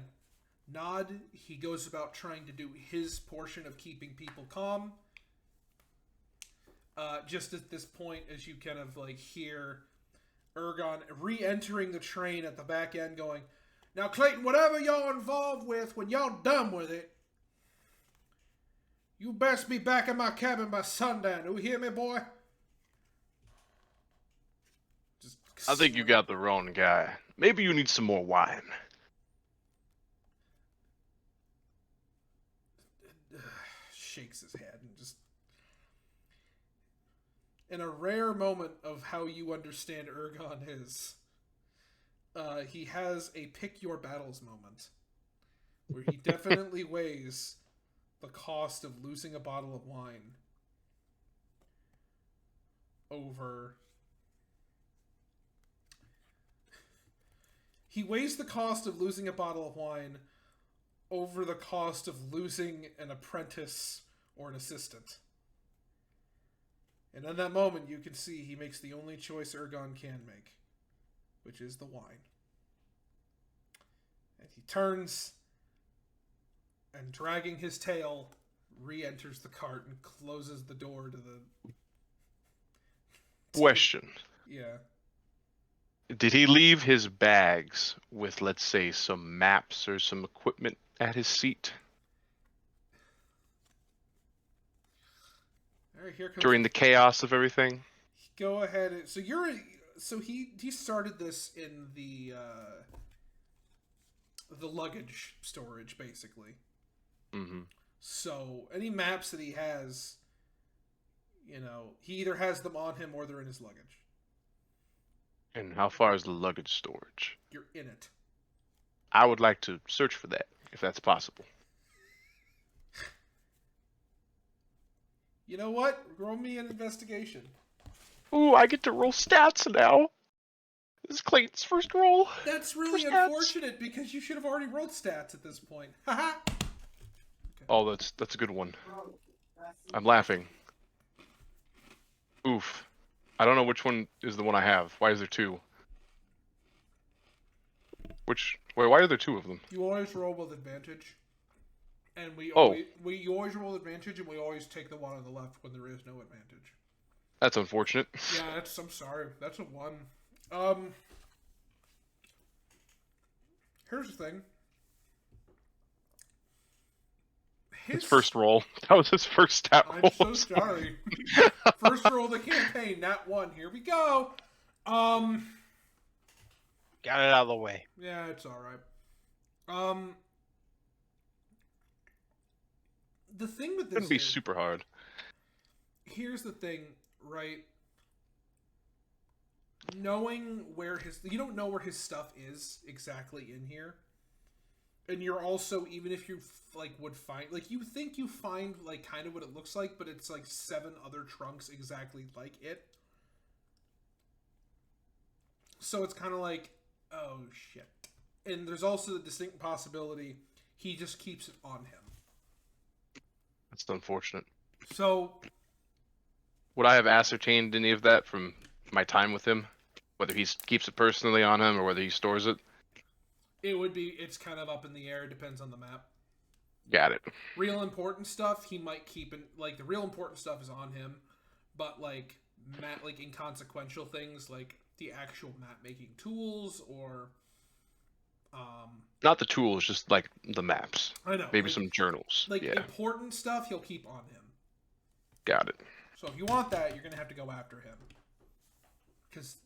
nod, he goes about trying to do his portion of keeping people calm. Just at this point, as you kind of like hear Ergon re-entering the train at the back end going, "Now, Clayton, whatever y'all involved with, when y'all done with it, you best be back in my cabin by sundown. You hear me, boy?" Just I think you got the wrong guy. Maybe you need some more wine. Shakes his head and just... In a rare moment of how you understand Ergon is, he has a pick your battles moment where he definitely weighs the cost of losing a bottle of wine over... He weighs the cost of losing a bottle of wine over the cost of losing an apprentice or an assistant. And in that moment, you can see he makes the only choice Ergon can make, which is the wine. And he turns and, dragging his tail, re-enters the cart and closes the door to the... Question. Yeah. Did he leave his bags with, let's say, some maps or some equipment at his seat All right, here comes... during the chaos of everything? Go ahead. So he started this in the luggage storage, basically. Mm-hmm. So any maps that he has, he either has them on him or they're in his luggage. And how far is the luggage storage? You're in it. I would like to search for that, if that's possible. You know what? Roll me an investigation. Ooh, I get to roll stats now. This is Clayton's first roll. That's really stats. unfortunate because you should have already rolled stats at this point. Haha. Oh, that's a good one. I'm laughing. Oof. I don't know which one is the one I have. Why is there two? Why are there two of them? You always roll with advantage. And you always roll advantage, and we always take the one on the left when there is no advantage. That's unfortunate. Yeah, I'm sorry. That's a 1. Here's the thing. His first roll. That was his first stat roll. I'm so sorry. First roll of the campaign, not 1. Here we go. Got it out of the way. Yeah, it's alright. The thing with this Couldn't be super hard. Here's the thing, right? Knowing where you don't know where his stuff is exactly in here. And you're also, even if you would find, you think you find kind of what it looks like, but it's 7 other trunks exactly like it. So it's kind of oh shit. And there's also the distinct possibility he just keeps it on him. That's unfortunate. So, would I have ascertained any of that from my time with him? Whether he keeps it personally on him or whether he stores it? It's kind of up in the air. It depends on the map. Got it. Real important stuff, he might keep in, the real important stuff is on him, but inconsequential things, the actual map making tools or, not the tools, just the maps. I know. Maybe some journals. Yeah. Important stuff he'll keep on him. Got it. So if you want that, you're going to have to go after him. Because,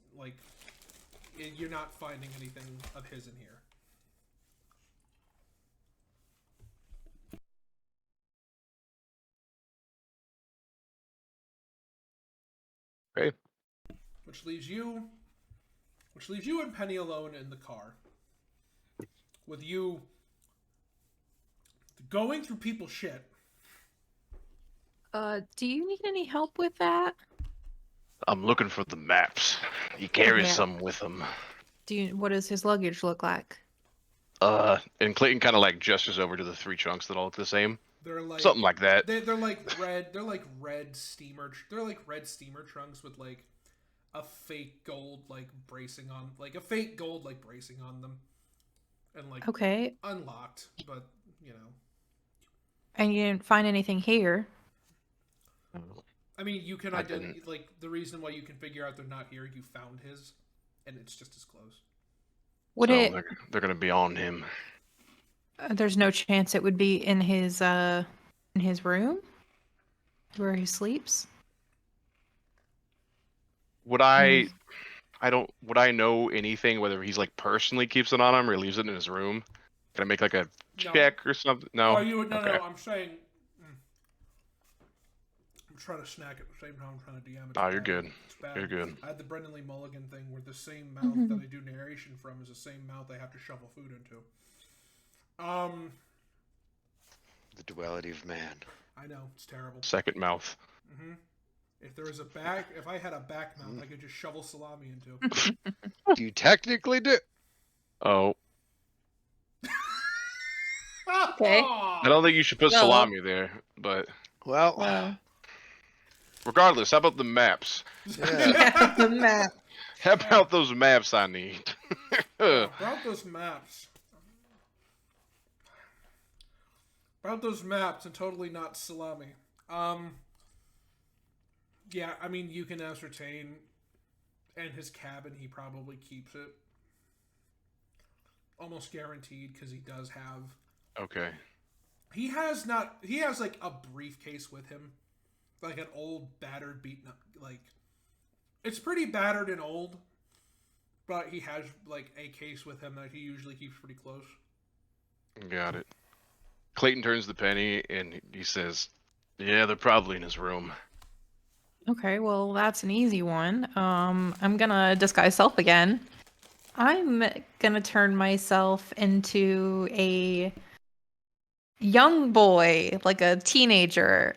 you're not finding anything of his in here. Okay. Which leaves you and Penny alone in the car. With you going through people's shit. Do you need any help with that? I'm looking for the maps. He carries Yeah. some with him. What does his luggage look like? And Clayton kind of gestures over to the 3 trunks that all look the same. They're something like that. They're red. They're red steamer. They're red steamer trunks with a fake gold bracing on, a fake gold bracing on them, and Okay. unlocked. But And you didn't find anything here. I mean, you can I identify the reason why you can figure out they're not here. You found his. and it's just as close. Would So it? they're gonna be on him. There's no chance it would be in his room where he sleeps. Would I? I don't. Would I know anything whether he's like personally keeps it on him or leaves it in his room? Can I make like a No. check or something? No. Oh, you would no. Okay. I'm saying. I'm trying to snack at the same time I'm trying to DM it. Oh, you're good. It's bad. You're good. I had the Brendan Lee Mulligan thing where the same mouth that I do narration from is the same mouth I have to shovel food into. The duality of man. I know, it's terrible. Second mouth. Mm-hmm. If I had a back mouth, I could just shovel salami into. You technically do. Oh, Okay. I don't think you should put Well- salami there, but Well, Wow. regardless, how about the maps? yeah. The map. How about those maps I need? About those maps. About those maps and totally not salami. Yeah, I mean, you can ascertain in his cabin he probably keeps it. Almost guaranteed, because he does have... Okay. He has like a briefcase with him. Like an old, battered, beaten up, like... It's pretty battered and old. But he has, like, a case with him that he usually keeps pretty close. Got it. Clayton turns the penny and he says, "Yeah, they're probably in his room." Okay, well that's an easy one. I'm gonna disguise self again. I'm gonna turn myself into a young boy, like a teenager,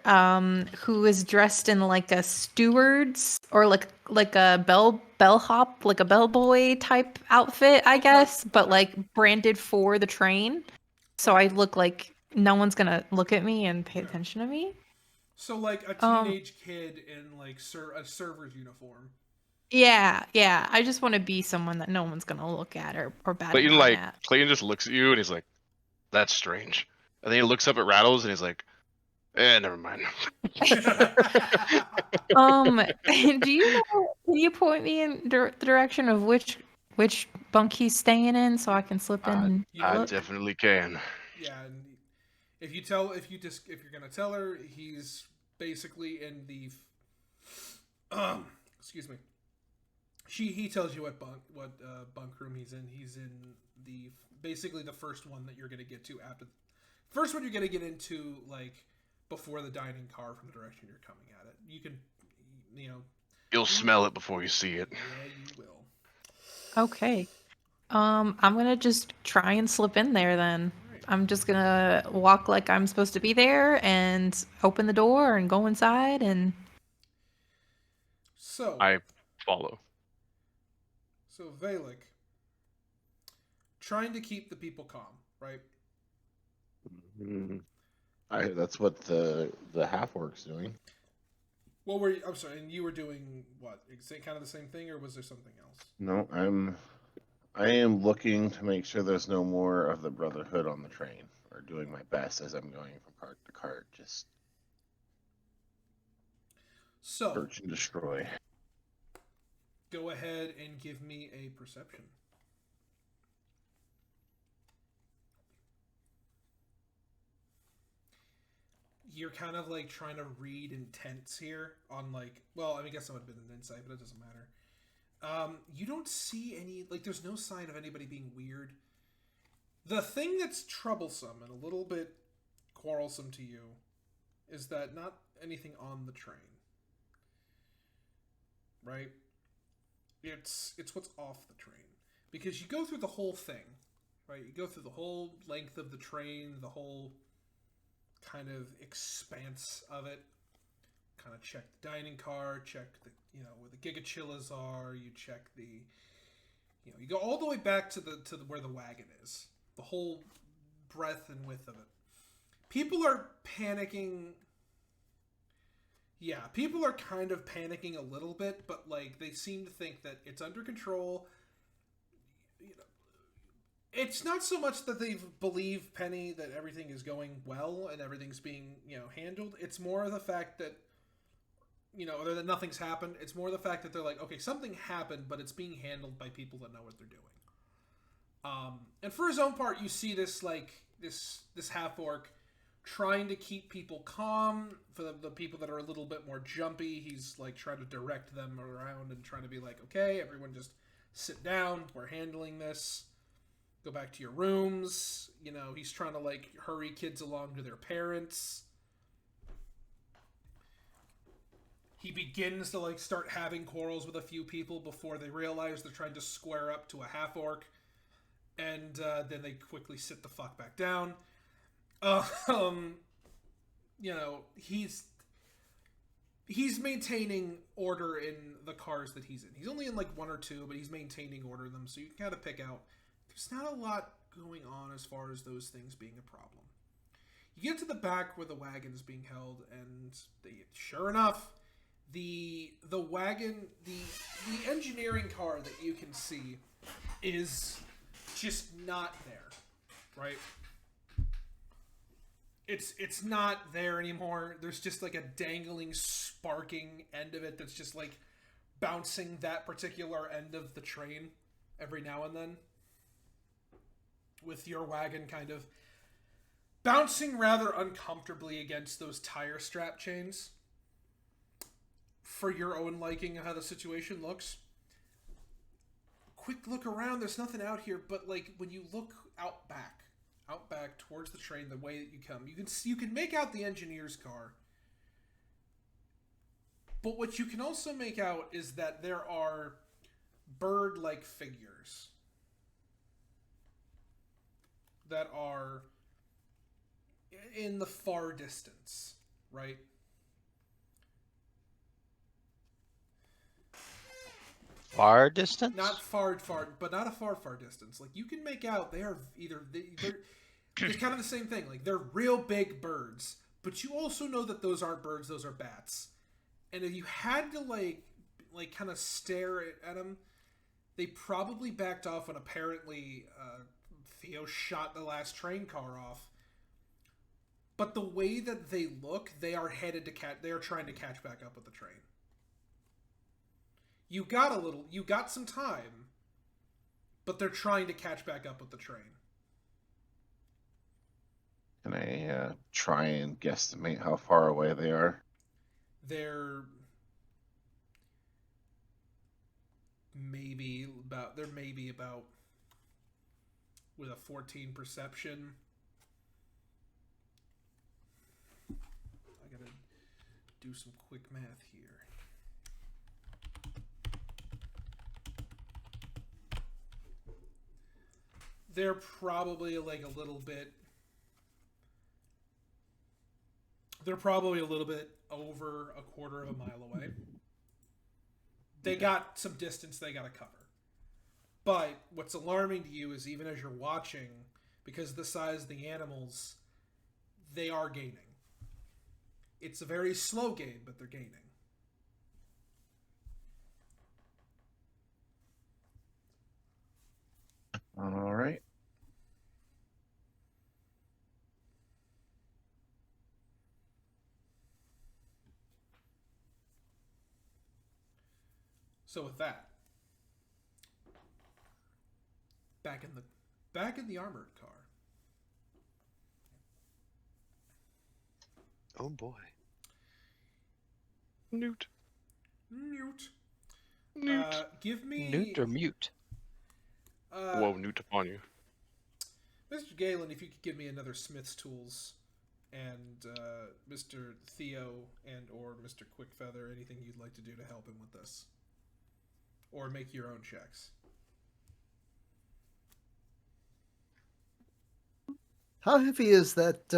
who is dressed in like a steward's or like a bellhop, like a bellboy type outfit, I guess, but like branded for the train. So I look like no one's gonna look at me and pay attention to me. So, like, a teenage kid in, like, a server's uniform. Yeah. I just want to be someone that no one's gonna look at or bat an Clayton eye at. Clayton just looks at you and he's like, "That's strange." And then he looks up at Rattles and he's like, never mind. Do you know? Can you point me in the direction of which bunk he's staying in so I can slip in? And I look? definitely can. Yeah, and if you're gonna tell her, he's basically in the excuse me. He tells you what bunk room he's in. He's in basically the first one that you're gonna get to after first one you're gonna get into, like, before the dining car from the direction you're coming at it. You can, You'll smell it before you see it. yeah, you will. Okay. I'm gonna just try and slip in there then. I'm just gonna walk like I'm supposed to be there and open the door and go inside and. So I follow. So Valik, trying to keep the people calm, right? That's what the half-orc's doing. What were you? I'm sorry, and you were doing what? Kind of the same thing, or was there something else? No, I am looking to make sure there's no more of the Brotherhood on the train, or doing my best as I'm going from cart to cart, just So search and destroy. go ahead and give me a perception. You're kind of like trying to read intents here on, like, well, I mean, I guess that would have been an insight, but it doesn't matter. You don't see any, like, there's no sign of anybody being weird. The thing that's troublesome and a little bit quarrelsome to you is that not anything on the train. Right? It's what's off the train. Because you go through the whole thing, right? You go through the whole length of the train, the whole kind of expanse of it. Kind of check the dining car, check the, where the gigachillas are, you check the, you go all the way back to the where the wagon is. The whole breadth and width of it. People are panicking. Yeah, people are kind of panicking a little bit, but, like, they seem to think that it's under control. It's not so much that they believe, Penny, that everything is going well and everything's being, handled. It's more the fact that or that nothing's happened. It's more the fact that they're like, okay, something happened, but it's being handled by people that know what they're doing. And for his own part, you see this this half orc trying to keep people calm. For the people that are a little bit more jumpy, he's like trying to direct them around and trying to be like, okay, everyone just sit down. We're handling this. Go back to your rooms. He's trying to like hurry kids along to their parents. He begins to like start having quarrels with a few people before they realize they're trying to square up to a half orc, and then they quickly sit the fuck back down. He's maintaining order in the cars that he's in. He's only in like one or two, but he's maintaining order in them, so you can kind of pick out there's not a lot going on as far as those things being a problem. You get to the back where the wagon is being held, and sure enough, the wagon, the engineering car that you can see is just not there, right? It's not there anymore. There's just like a dangling, sparking end of it that's just like bouncing that particular end of the train every now and then, with your wagon kind of bouncing rather uncomfortably against those tire strap chains. For your own liking of how the situation looks. Quick look around, there's nothing out here, but like when you look out back towards the train, the way that you come, you can make out the engineer's car. But what you can also make out is that there are bird-like figures that are in the far distance, right? Far distance? Not far, but not a far distance. Like, you can make out they're it's kind of the same thing. Like, they're real big birds, but you also know that those aren't birds, those are bats. And if you had to, like kind of stare at them, they probably backed off when apparently Theo shot the last train car off. But the way that they look, they are headed to they are trying to catch back up with the train. You got some time, but they're trying to catch back up with the train. Can I try and guesstimate how far away they are? They're maybe about with a 14 perception. I gotta do some quick math here. They're probably like a little bit. They're probably a little bit over a quarter of a mile away. They got some distance they got to cover. But what's alarming to you is even as you're watching, because of the size of the animals, they are gaining. It's a very slow gain, but they're gaining. All right. So with that, back in the armored car. Oh boy. Newt. Give me Newt or mute? Whoa, Newt upon you. Mr. Galen, if you could give me another Smith's tools, and Mr. Theo and or Mr. Quickfeather, anything you'd like to do to help him with this. Or make your own checks. How heavy is that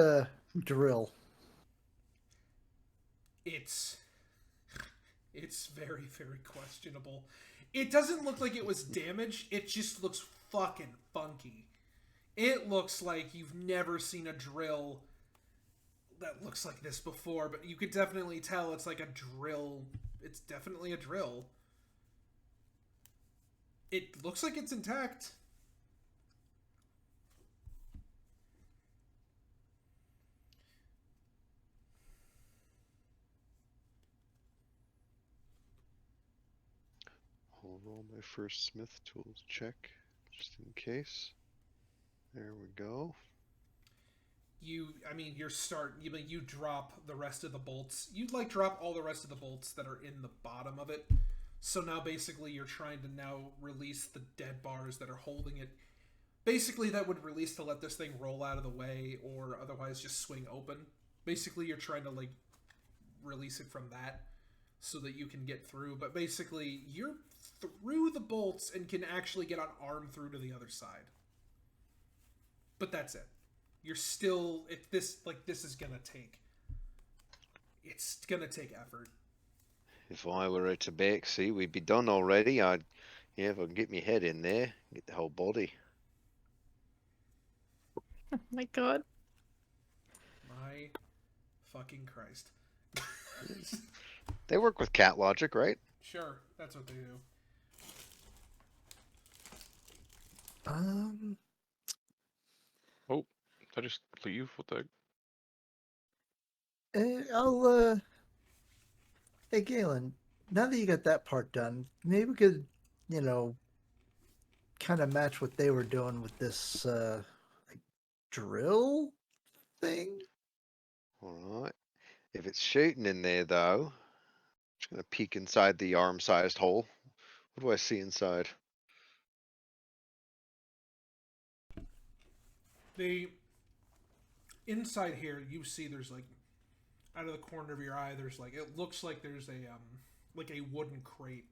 drill? It's very, very questionable. It doesn't look like it was damaged. It just looks fucking funky. It looks like you've never seen a drill that looks like this before, but you could definitely tell it's like a drill. It's definitely a drill. It looks like it's intact. I'll roll my first Smith tools check, just in case. There we go. You drop the rest of the bolts. You'd like drop all the rest of the bolts that are in the bottom of it. So now basically you're trying to now release the dead bars that are holding it. Basically that would release to let this thing roll out of the way or otherwise just swing open. Basically you're trying to like release it from that so that you can get through. But basically you're through the bolts and can actually get an arm through to the other side. But that's it. You're still, this is gonna take, it's gonna take effort. If I were a tabaxi, we'd be done already. If I can get my head in there, get the whole body. Oh my god. My fucking Christ. They work with cat logic, right? Sure, that's what they do. I just leave. What the? Hey, Galen, now that you got that part done, maybe we could, kind of match what they were doing with this, like, drill thing? Alright. If it's shooting in there, though, I'm just going to peek inside the arm-sized hole. What do I see inside? The inside here, you see there's like, out of the corner of your eye, there's like, it looks like there's a wooden crate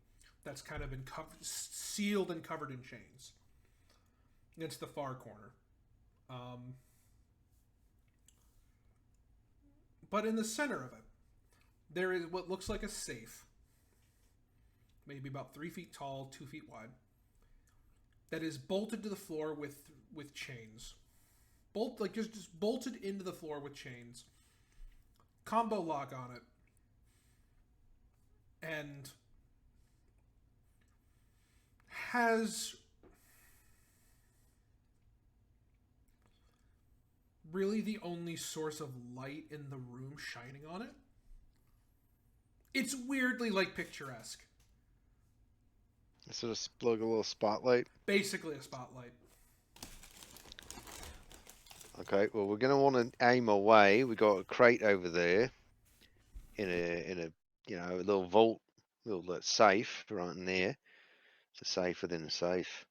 that's kind of been sealed and covered in chains. It's the far corner. But in the center of it, there is what looks like a safe. Maybe about 3 feet tall, 2 feet wide. That is bolted to the floor with chains. Just bolted into the floor with chains. Combo lock on it. And has really the only source of light in the room shining on it. It's weirdly like picturesque. Sort of plug a little spotlight. Basically a spotlight. Okay, well, we're going to want to aim away. We got a crate over there in a a little vault, little safe right in there. It's a safe within a safe.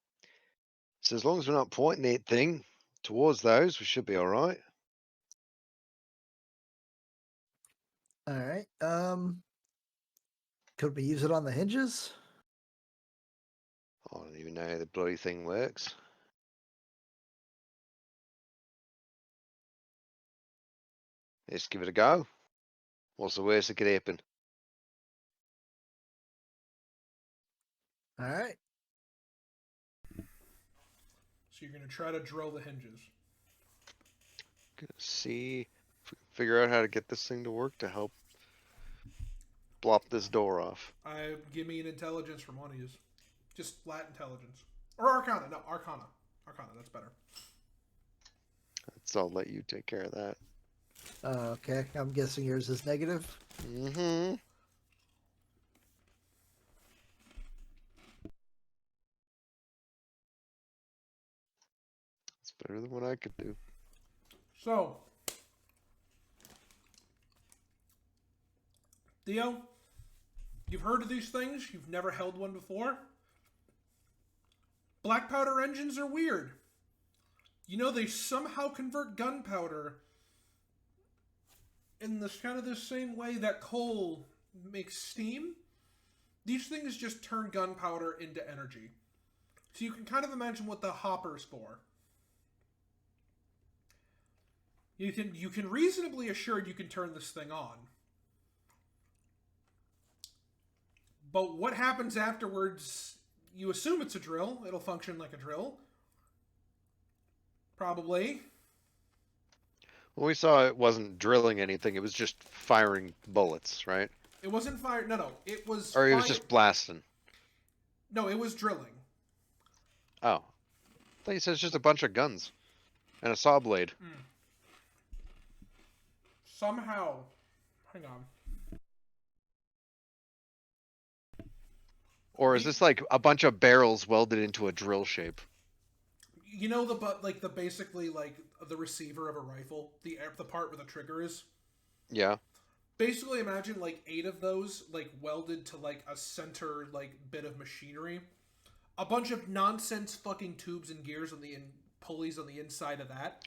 So as long as we're not pointing that thing towards those, we should be all right. All right. Could we use it on the hinges? I don't even know how the bloody thing works. Let's give it a go. What's the worst that could happen? All right. So you're going to try to drill the hinges. Gonna see if we can figure out how to get this thing to work to help blop this door off. Give me an intelligence from one of you. Just flat intelligence. Or Arcana. No, Arcana. Arcana, that's better. So I'll let you take care of that. Okay. I'm guessing yours is negative. Mm-hmm. It's better than what I could do. So, Theo, you've heard of these things. You've never held one before. Black powder engines are weird. You know, they somehow convert gunpowder in this kind of the same way that coal makes steam. These things just turn gunpowder into energy. So you can kind of imagine what the hopper's for. You can reasonably assured you can turn this thing on. But what happens afterwards, you assume it's a drill. It'll function like a drill. Probably. Well, we saw it wasn't drilling anything. It was just firing bullets, right? It wasn't fire. No. It was. Or it was just blasting. No, it was drilling. Oh. I thought you said it's just a bunch of guns. And a saw blade. Somehow. Hang on. Or is this like a bunch of barrels welded into a drill shape? You know the basically like the receiver of a rifle, the part where the trigger is. Yeah. Basically, imagine like 8 of those like welded to like a center like bit of machinery, a bunch of nonsense fucking tubes and gears on the pulleys on the inside of that,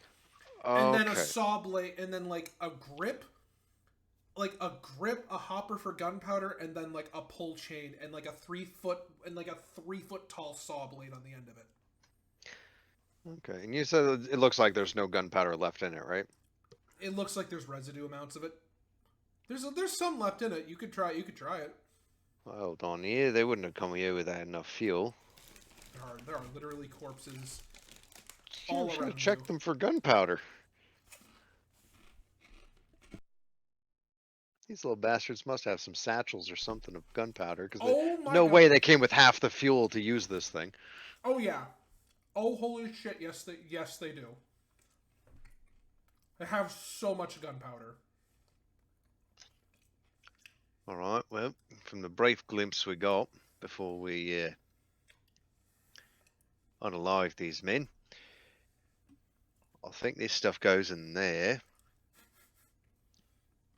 and then a Okay. saw blade, and then like a grip, a hopper for gunpowder, and then like a pull chain and like a 3-foot tall saw blade on the end of it. Okay. And you said it looks like there's no gunpowder left in it, right? It looks like there's residue amounts of it. There's some left in it. You could try it. Well, on here, they wouldn't have come here without enough fuel. There are literally corpses You all should around have checked you. them for gunpowder. These little bastards must have some satchels or something of gunpowder, because Oh my no god. way they came with half the fuel to use this thing. Oh yeah. Oh holy shit! Yes they do. They have so much gunpowder. All right. Well, from the brief glimpse we got before we unalive these men, I think this stuff goes in there,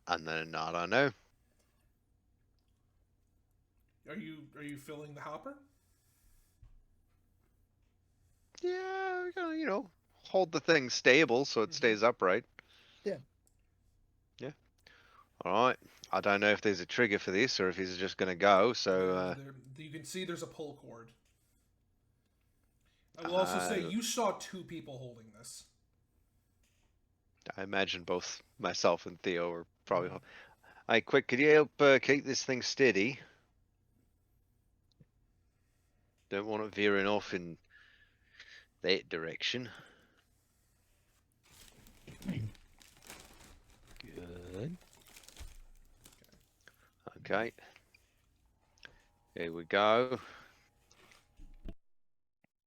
and then I don't know. Are you filling the hopper? Yeah, we gotta, hold the thing stable so it stays upright. Yeah. Yeah. All right. I don't know if there's a trigger for this or if he's just gonna go. So You can see there's a pull cord. I will also say you saw 2 people holding this. I imagine both myself and Theo are probably. Hey, quick! Could you help keep this thing steady? Don't want it veering off in that direction. Good. Okay. Here we go.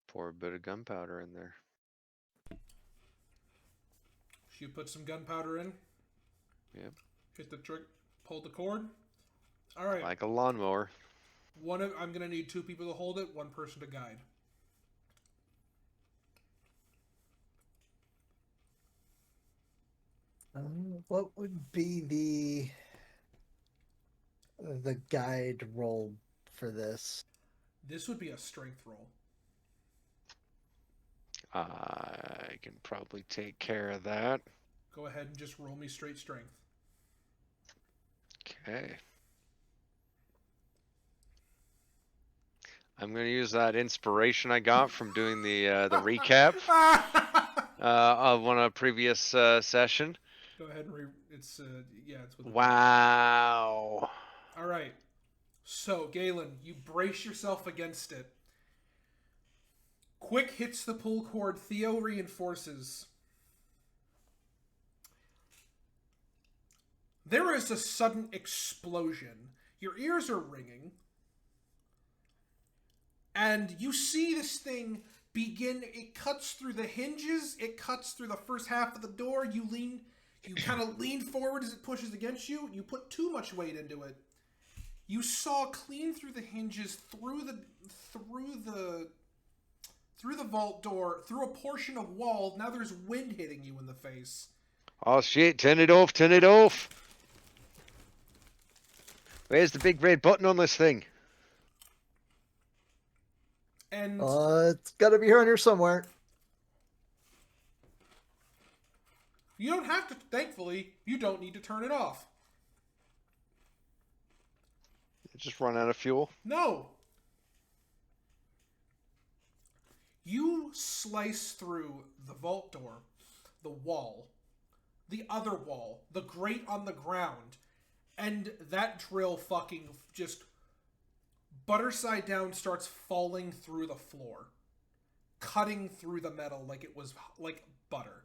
Pour a bit of gunpowder in there. You put some gunpowder in. Yep. Hit the trick. Pull the cord. All right. Like a lawnmower. I'm gonna need 2 people to hold it. 1 person to guide. What would be the guide roll for this? This would be a strength roll. I can probably take care of that. Go ahead and just roll me straight strength. Okay. I'm gonna use that inspiration I got from doing the recap of a previous session. Go ahead and it's with. Wow. All right. So Galen, you brace yourself against it. Quick hits the pull cord. Theo reinforces. There is a sudden explosion. Your ears are ringing. And you see this thing begin. It cuts through the hinges. It cuts through the first half of the door. You kind of lean forward as it pushes against you. You put too much weight into it. You saw clean through the hinges, through the vault door, through a portion of wall. Now there's wind hitting you in the face. Oh shit, turn it off, turn it off. Where's the big red button on this thing? And it's gotta be here somewhere. you don't have to, thankfully, you don't need to turn it off. Just run out of fuel? No. You slice through the vault door, the wall, the other wall, the grate on the ground, and that drill fucking just butter side down starts falling through the floor, cutting through the metal like it was like butter.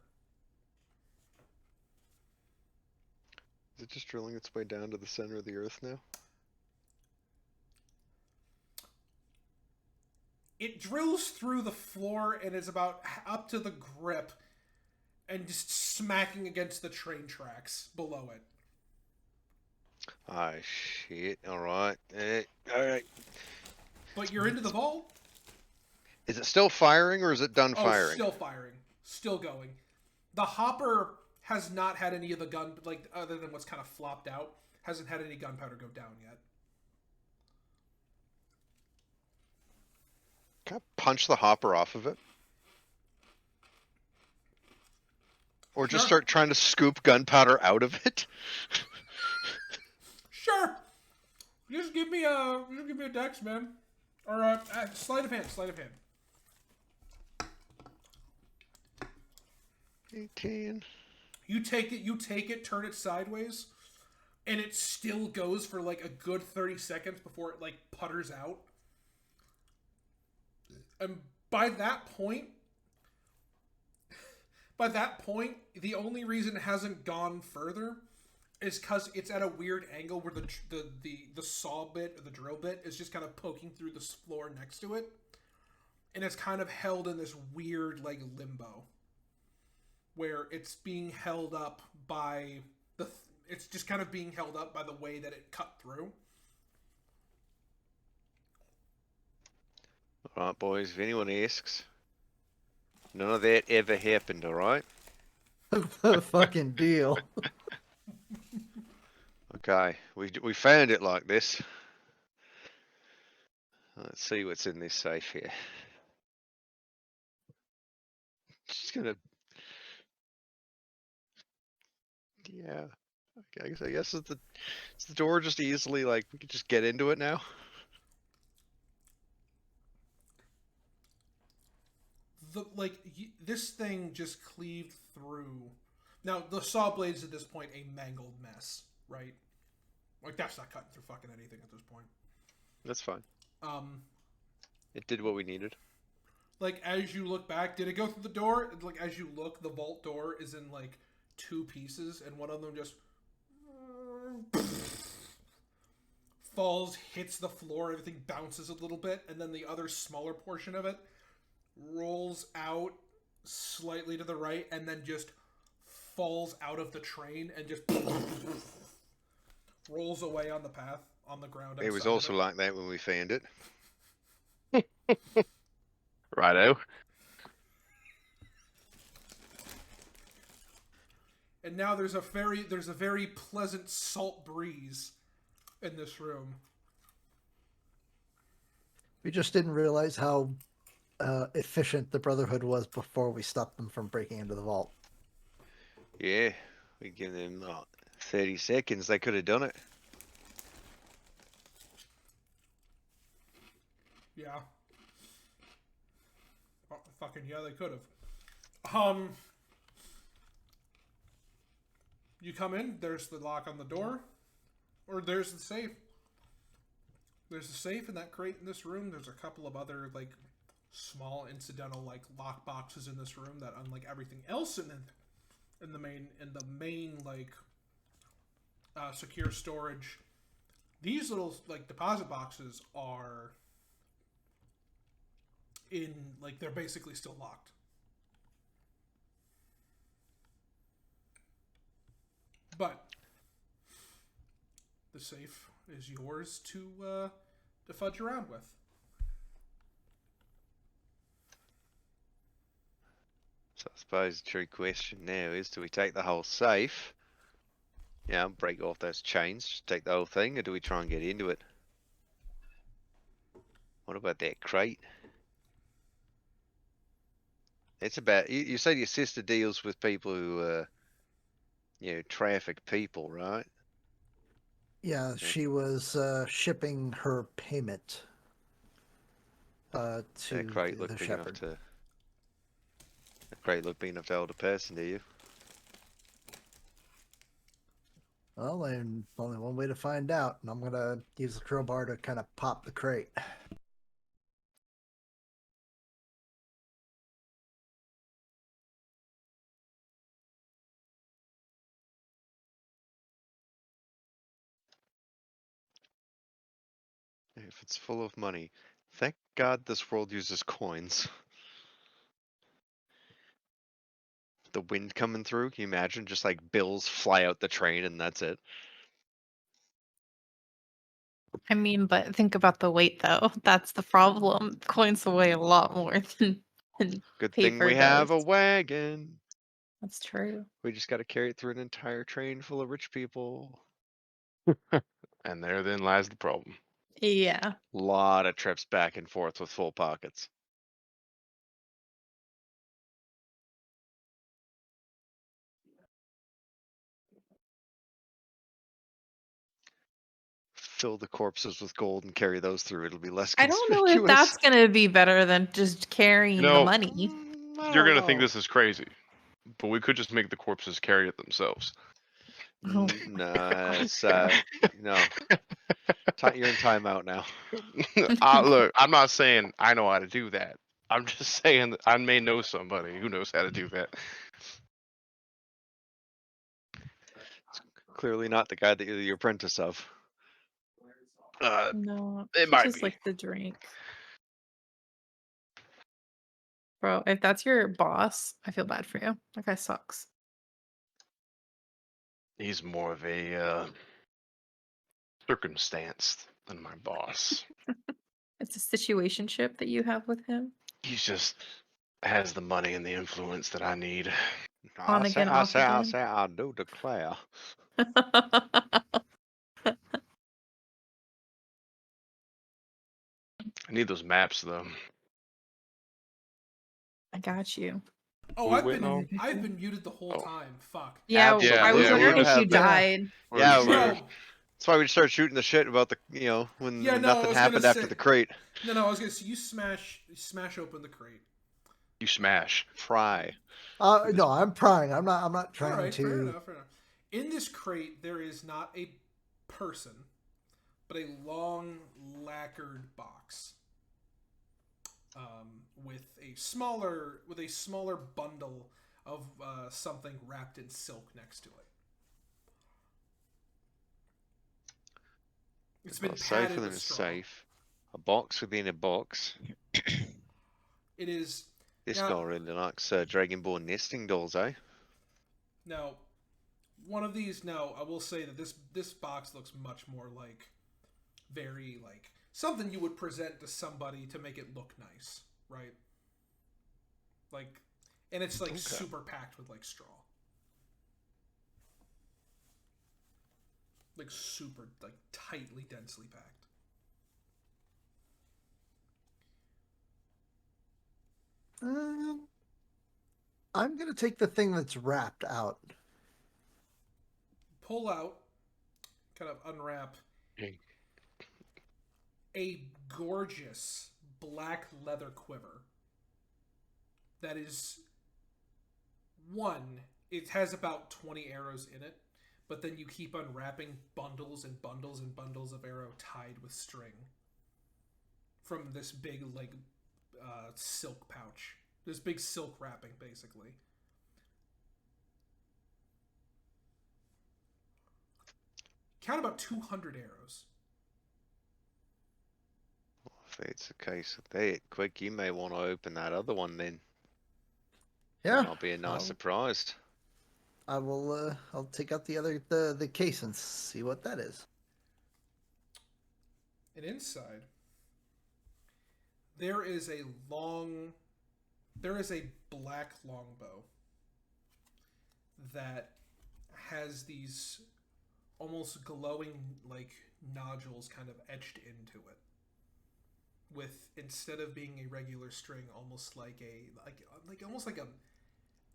Is it just drilling its way down to the center of the earth now? It drills through the floor and is about up to the grip and just smacking against the train tracks below it. Ah, shit. Alright. Alright. you're into the vault. Is it still firing or is it done Oh, firing? still firing, still going. The hopper has not had any of the gun, like other than what's kind of flopped out, hasn't had any gunpowder go down yet. Can I punch the hopper off of it? Or just Sure. start trying to scoop gunpowder out of it? Sure. Just give me a dex, man, or sleight of hand. Sleight of hand. 18. You take it, turn it sideways, and it still goes for like a good 30 seconds before it like putters out. And by that point, the only reason it hasn't gone further is because it's at a weird angle where the saw bit or the drill bit is just kind of poking through the floor next to it, and it's kind of held in this weird like limbo, where it's being held up by it's just kind of being held up by the way that it cut through. Alright, boys, if anyone asks, none of that ever happened, alright? Fucking deal. Okay, we found it like this. Let's see what's in this safe here. Just gonna... Yeah. Okay, so I guess is the door just easily, like, we could just get into it now? This thing just cleaved through. Now the saw blades at this point a mangled mess, right? Like that's not cutting through fucking anything at this point. That's fine. It did what we needed. Like as you look back, did it go through the door? Like as you look, the vault door is in like two pieces, and one of them just falls, hits the floor, everything bounces a little bit, and then the other smaller portion of it rolls out slightly to the right and then just falls out of the train and just rolls away on the path on the ground. It was outside of also like that when we found it. Righto. And now there's a very pleasant salt breeze in this room. We just didn't realize how efficient the Brotherhood was before we stopped them from breaking into the vault. Yeah, we give them 30 seconds, they could have done it. Yeah. Oh, fucking yeah, they could have. You come in, there's the lock on the door. Or there's the safe. There's a safe in that crate in this room. There's a couple of other, like, small incidental, like, lock boxes in this room that, unlike everything else in the main, like, secure storage, these little, like, deposit boxes are in, like, they're basically still locked. But the safe is yours to fudge around with. So I suppose the true question now is, do we take the whole safe? Yeah, break off those chains, just take the whole thing, or do we try and get into it? What about that crate? It's about, you said your sister deals with people who, traffic people, right? Yeah, she was shipping her payment to That crate the looked big enough shepherd. to... That crate looked big enough to hold a person, do you? Well, there's only one way to find out, and I'm going to use the crowbar to kind of pop the crate. If it's full of money. Thank God this world uses coins. The wind coming through, can you imagine? Just like bills fly out the train and that's it. I mean, but think about the weight, though. That's the problem. Coins weigh a lot more than Good thing paper we have a does. wagon. That's true. We just got to carry it through an entire train full of rich people. And there then lies the problem. Yeah. Lot of trips back and forth with full pockets. Fill the corpses with gold and carry those through. It'll be less I don't know if conspicuous. that's gonna be better than just carrying the No. money. I You're don't gonna think know. this is crazy, but we could just make the corpses carry it themselves. Oh. No, it's no. You're in timeout now. Look, I'm not saying I know how to do that. I'm just saying that I may know somebody who knows how to do that. Clearly not the guy that you're the apprentice of. No, It he might just be. like the drink. Bro, if that's your boss, I feel bad for you. That guy sucks. He's more of a circumstance than my boss. It's a situationship that you have with him. He's just has the money and the influence that I need. On again, off again. I do declare. I need those maps though. I got you. Oh, We waiting on? I've been muted the whole Oh. time. Fuck. Yeah, I was Yeah, wondering we're if you just- died. Yeah, We're- No, that's why we start shooting the shit about the when Yeah, no, I nothing was happened gonna after say- the crate. no, I was gonna say you smash open the crate. You smash. Pry. No, I'm prying. I'm not All trying right, to. fair enough. In this crate, there is not a person, but a long lacquered box with a smaller bundle of something wrapped in silk next to it. It's been Well, safer padded than with a straw. safe. A box within a box. It is This now, guy really likes Dragonborn nesting dolls, eh? now one of these. Now I will say that this box looks much more like very like something you would present to somebody to make it look nice, right? Like, and it's like super packed with like straw, like super like tightly, densely packed. I'm gonna take the thing that's wrapped out. Pull out, kind of unwrap Okay. a gorgeous black leather quiver. That is it has about 20 arrows in it, but then you keep unwrapping bundles and bundles and bundles of arrow tied with string from this big like silk pouch, this big silk wrapping basically. Count about 200 arrows. If it's a case of that, quick, you may want to open that other one then. Yeah, That'll be a nice I'll- surprise. I will. I'll take out the case and see what that is. And inside, there is a black longbow that has these almost glowing like nodules kind of etched into it. With instead of being a regular string, almost like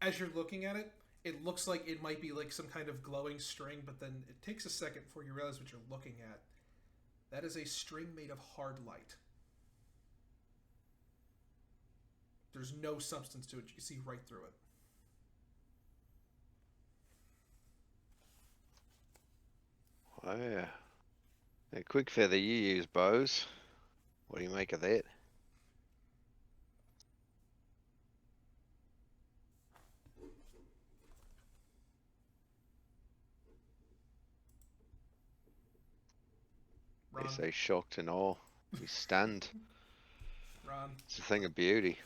as you're looking at it, it looks like it might be like some kind of glowing string, but then it takes a second before you realize what you're looking at. That is a string made of hard light. There's no substance to it. You can see right through it. Oh yeah. A quick feather, you use bows. What do you make of that? They Ron, say shocked and awe. You stand. Ron, It's a thing of beauty.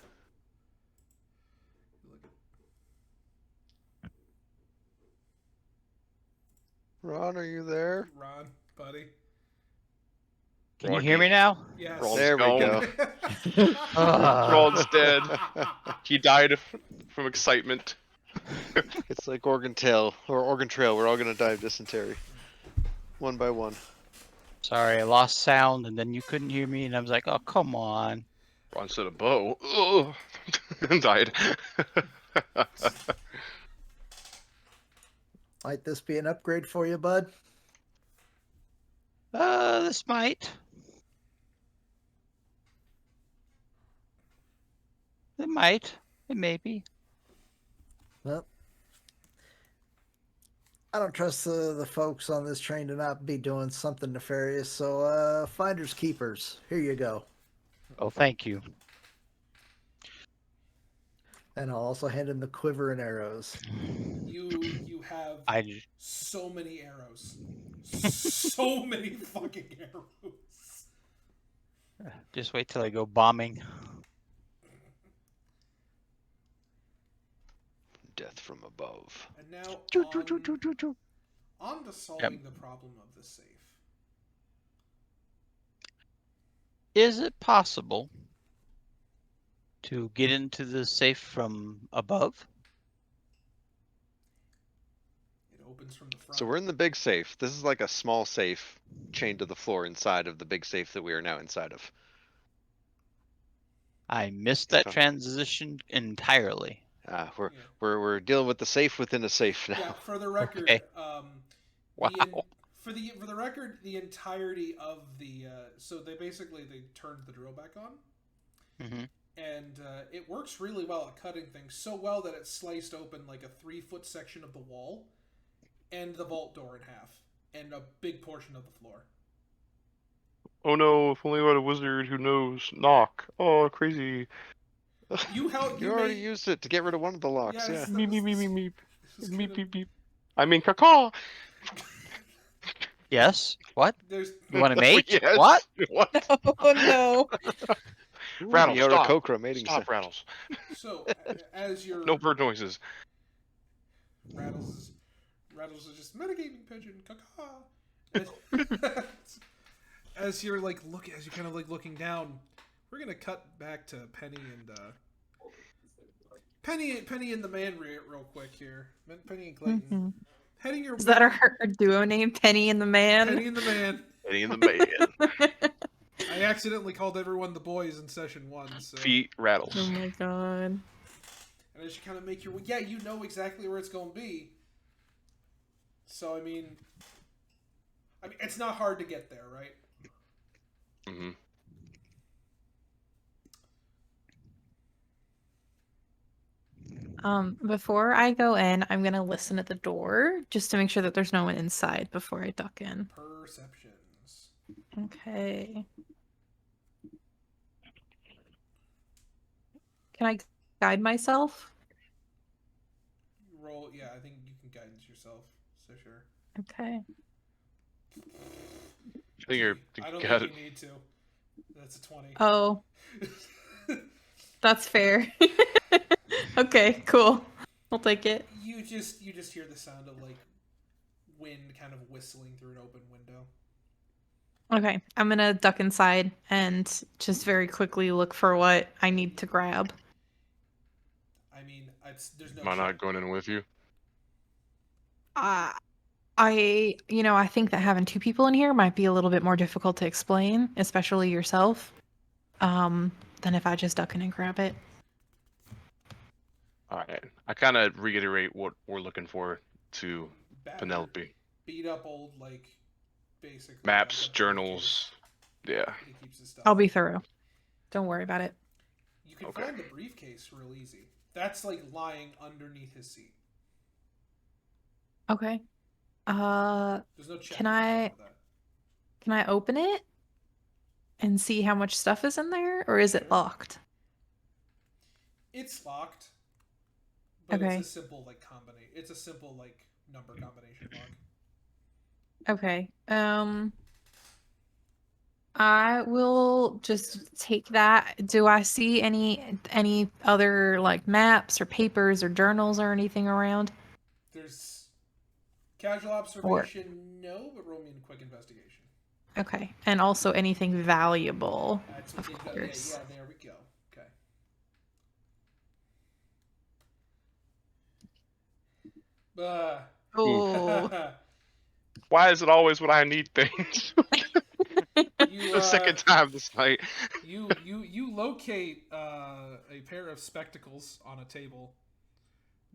look at Ron, are you there? Ron, buddy. Can you hear me now? Yes. Ron's There we gone. go. Ron's dead. He died from excitement. It's like Oregon Trail. We're all gonna die of dysentery. One by one. Sorry, I lost sound, and then you couldn't hear me, and I was like, "Oh, come on." Ron said a bow. Ugh. And died. Might this be an upgrade for you, bud? This might. It might. It may be. Well, I don't trust the folks on this train to not be doing something nefarious, so finders keepers. Here you go. Oh, thank you. And I'll also hand him the quiver and arrows. You have I so many arrows. So many fucking arrows. just wait till I go bombing. Death from above. And now on to solving Yep. the problem of the safe. Is it possible to get into the safe from above? It opens from the front. So we're in the big safe. This is like a small safe chained to the floor inside of the big safe that we are now inside of. I missed that Okay. transition entirely. We're Yeah. we're dealing with the safe within a safe now. Yeah, for the record, Okay. wow. For the record, the entirety of the so they turned the drill back on, Mm-hmm. and it works really well at cutting things, so well that it sliced open like a 3-foot section of the wall, and the vault door in half, and a big portion of the floor. Oh no, if only we had a wizard who knows knock. Oh, crazy. You already used it to get rid of one of the locks. Yes, Yeah. that Meep, was- meep, meep, meep, this is meep, gonna- meep, meep. I mean, caw. Yes? What? There's You want to mate? Yes. What? What? Oh no. Rattles, the stop. Aarakocra mating Stop, sound. Rattles. so as your No bird noises. Rattles is just metagaming pigeon, caca. As you're kind of looking down, we're gonna cut back to Penny and Penny and the man real quick here. Penny and Clayton Mhm. heading your Is that our duo name, Penny and the Man? Penny and the man. Penny and the man. I accidentally called everyone the boys in session 1. So. Feet Rattles. Oh my god. And as you kind of make your way, you know exactly where it's going to be. So I mean, it's not hard to get there, right? Mm-hmm. Before I go in, I'm gonna listen at the door just to make sure that there's no one inside before I duck in. Perceptions. Okay. Can I guide myself? Roll, yeah, I think you can guidance yourself, so sure. Okay. I think you're. I don't got think it. you need to. That's a 20. Oh, that's fair. Okay, cool. I'll take it. You just hear the sound of like wind kind of whistling through an open window. Okay, I'm gonna duck inside and just very quickly look for what I need to grab. I mean, there's no. Am I not check. going in with you? I think that having two people in here might be a little bit more difficult to explain, especially yourself, than if I just duck in and grab it. All right. I kind of reiterate what we're looking for to Battered, Penelope. Beat up old basically Maps, like a journals. Yeah. briefcase. He keeps his stuff. I'll be thorough. Don't worry about it. You can Okay. find the briefcase real easy. That's lying underneath his seat. Okay. There's no check. Can I open it and see how much stuff is in there, or is it locked? It's locked. But Okay. it's a simple combination. It's a simple number combination lock. Okay. I will just take that. Do I see any other maps or papers or journals or anything around? There's casual observation, no, but roll me a quick investigation. Okay, and also anything valuable, That's of within course. Yeah, there we go. Okay. Oh, Why is it always when I need things? You The second time this night. you locate a pair of spectacles on a table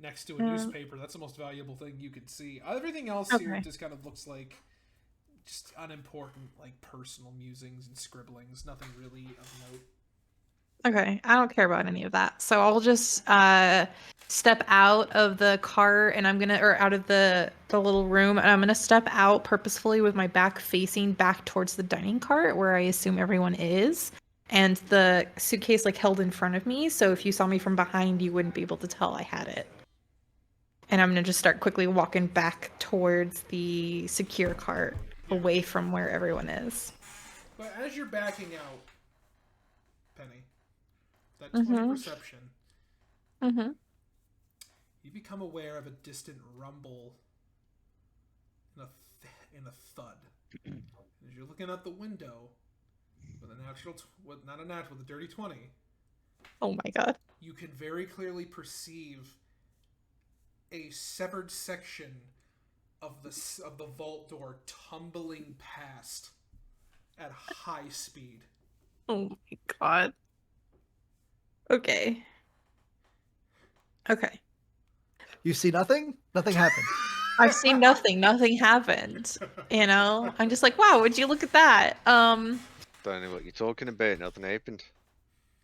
next to a newspaper. That's the most valuable thing you can see. Everything else here Okay. just kind of looks like just unimportant, like personal musings and scribblings. Nothing really of note. okay. I don't care about any of that. So I'll just step out of the car and or out of the little room, and I'm gonna step out purposefully with my back facing back towards the dining cart where I assume everyone is, and the suitcase like held in front of me. So if you saw me from behind, you wouldn't be able to tell I had it. And I'm gonna just start quickly walking back towards the secure cart, away from where everyone is. But as you're backing out, Penny, that 20 perception, Mm-hmm. you become aware of a distant rumble and a thud. As you're looking out the window with with a dirty 20, Oh my god. you can very clearly perceive a severed section of the vault door tumbling past at high speed. Oh my god. Okay. Okay. You see nothing? Nothing happened. I've seen nothing. Nothing happened. You know? I'm just like, wow, would you look at that? Don't know what you're talking about. Nothing happened.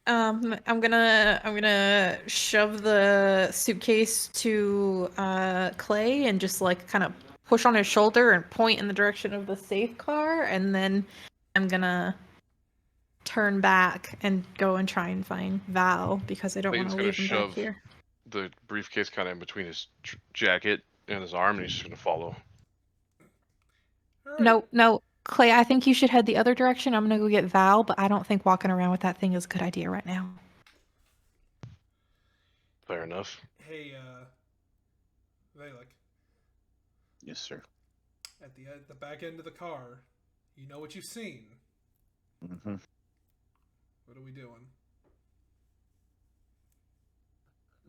I'm gonna shove the suitcase to Clay and just like kind of push on his shoulder and point in the direction of the safe car, and then I'm gonna turn back and go and try and find Val because I don't want Clayton's to gonna leave him back shove here. the briefcase kind of in between his jacket and his arm, and he's just gonna follow. All right. No, Clay, I think you should head the other direction. I'm gonna go get Val, but I don't think walking around with that thing is a good idea right now. Fair enough. Hey, Valik, Yes, sir. at the back end of the car, you know what you've seen. Mm-hmm. What are we doing?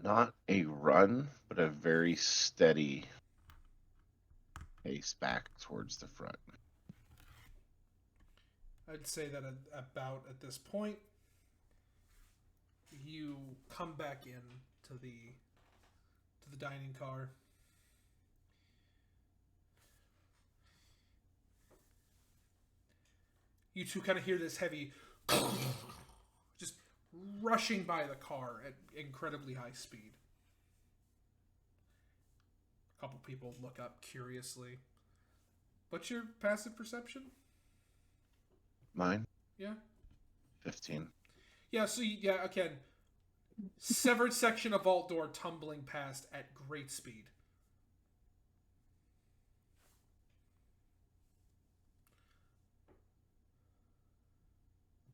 Not a run, but a very steady pace back towards the front. I'd say that about at this point, you come back in to the dining car. You two kind of hear this heavy, just rushing by the car at incredibly high speed. A couple people look up curiously. What's your passive perception? Mine? Yeah. 15. Yeah, so again, severed section of vault door tumbling past at great speed.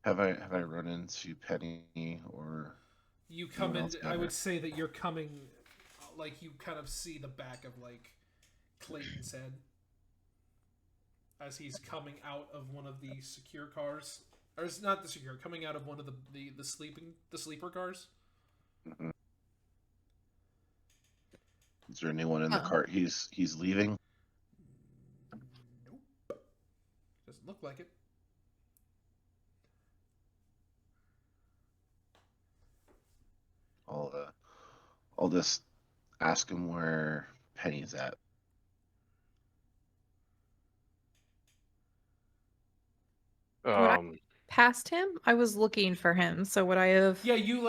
Have I run into Penny or You come in. else I better? would say that you're coming, like you kind of see the back of like Clayton's head as he's coming out of one of the secure cars, or it's not the secure, coming out of one of the sleeper cars. Mhm. Is there anyone in the Oh. cart he's leaving? Nope. Doesn't look like it. I'll just ask him where Penny's at. Past him? I was looking for him, so would I have... Yeah, you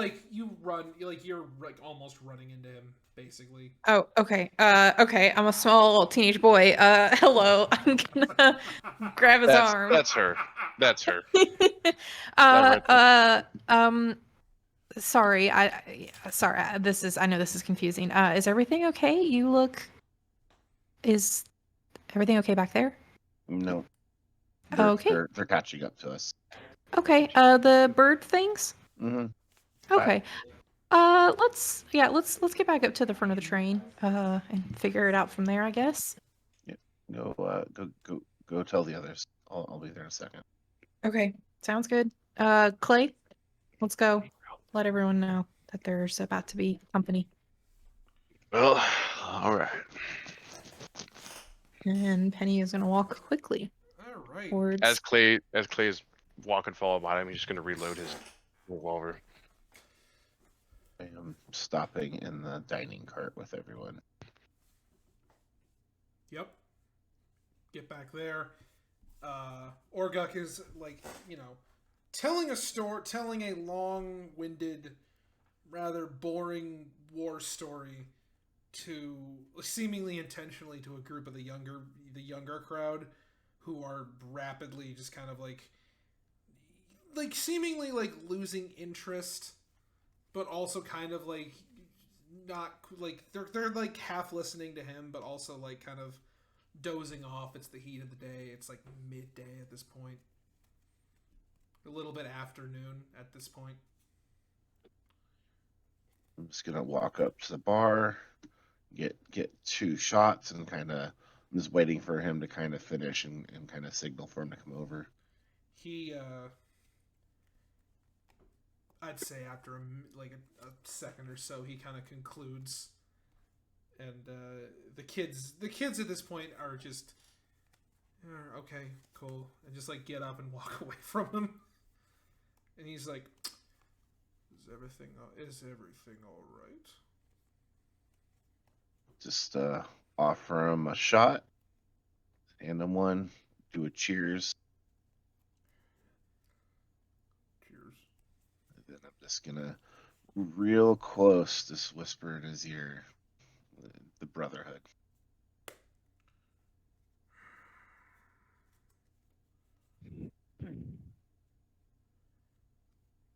run, you're almost running into him, basically. Oh, okay. Okay, I'm a small teenage boy. Hello. I'm gonna grab his arm. That's her. That's her. Sorry. Sorry. I know this is confusing. Is everything okay? Is everything okay back there? No. Okay. They're catching up to us. Okay. The bird things? Mm-hmm. Okay. Let's get back up to the front of the train. And figure it out from there, I guess. Go tell the others. I'll be there in a second. Okay, sounds good. Clay, let's go. Let everyone know that there's about to be company. Well, all right. And Penny is gonna walk quickly All right. towards. As Clay is walking followed by him, he's just gonna reload his revolver. I am stopping in the dining cart with everyone. Yep. Get back there. Orguk is like, telling a long-winded, rather boring war story to seemingly intentionally to a group of the younger crowd who are rapidly just kind of like seemingly like losing interest, but also kind of like not like they're like half listening to him, but also like kind of dozing off. It's the heat of the day. It's like midday at this point. A little bit afternoon at this point. I'm just gonna walk up to the bar, get 2 shots, and I'm just waiting for him to kind of finish and kind of signal for him to come over. He, I'd say after a second or so, he kind of concludes, and the kids at this point are just, okay, cool, and just like get up and walk away from him, and he's like, is everything all right? Just offer him a shot, hand him one, do a cheers. Cheers. And then I'm just gonna real close just whisper in his ear, the brotherhood.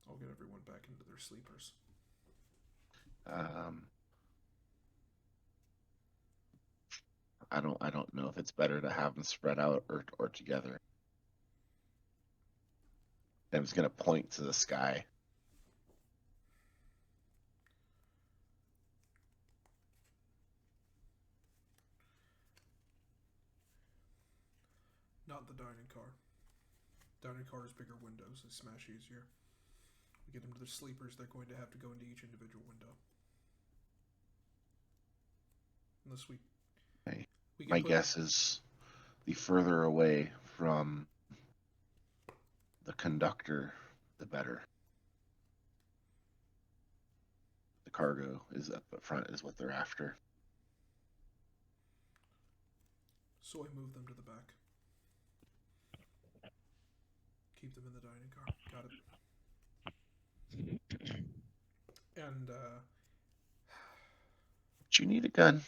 I'll get everyone back into their sleepers. I don't know if it's better to have them spread out or together. I'm just gonna point to the sky. Not the dining car. Dining car has bigger windows. They smash easier. We get them to their sleepers. They're going to have to go into each individual window. Unless we. Okay. We My guess is the further away from the conductor, the better. The cargo is up front, is what they're after. So I move them to the back. Keep them in the dining car. Got it. And, But you need a gun.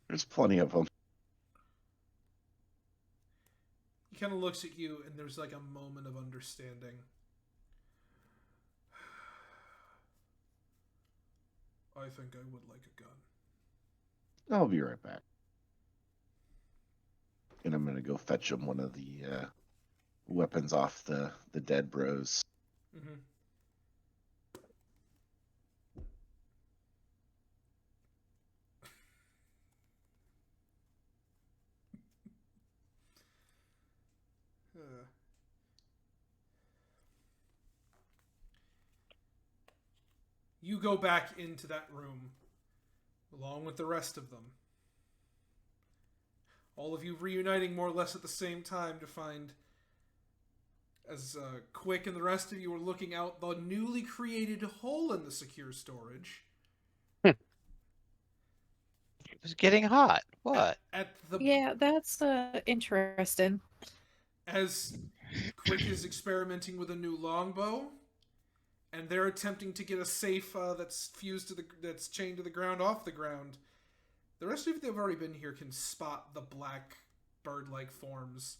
There's plenty of them. he kind of looks at you, and there's like a moment of understanding. I think I would like a gun. I'll be right back. And I'm gonna go fetch him one of the weapons off the dead bros. Mm-hmm. You go back into that room, along with the rest of them. All of you reuniting more or less at the same time to find, as Quick and the rest of you are looking out the newly created hole in the secure storage. It was getting hot. What? Yeah, that's interesting. As Quick is experimenting with a new longbow, and they're attempting to get a safe that's chained to the ground off the ground. The rest of you that have already been here can spot the black bird-like forms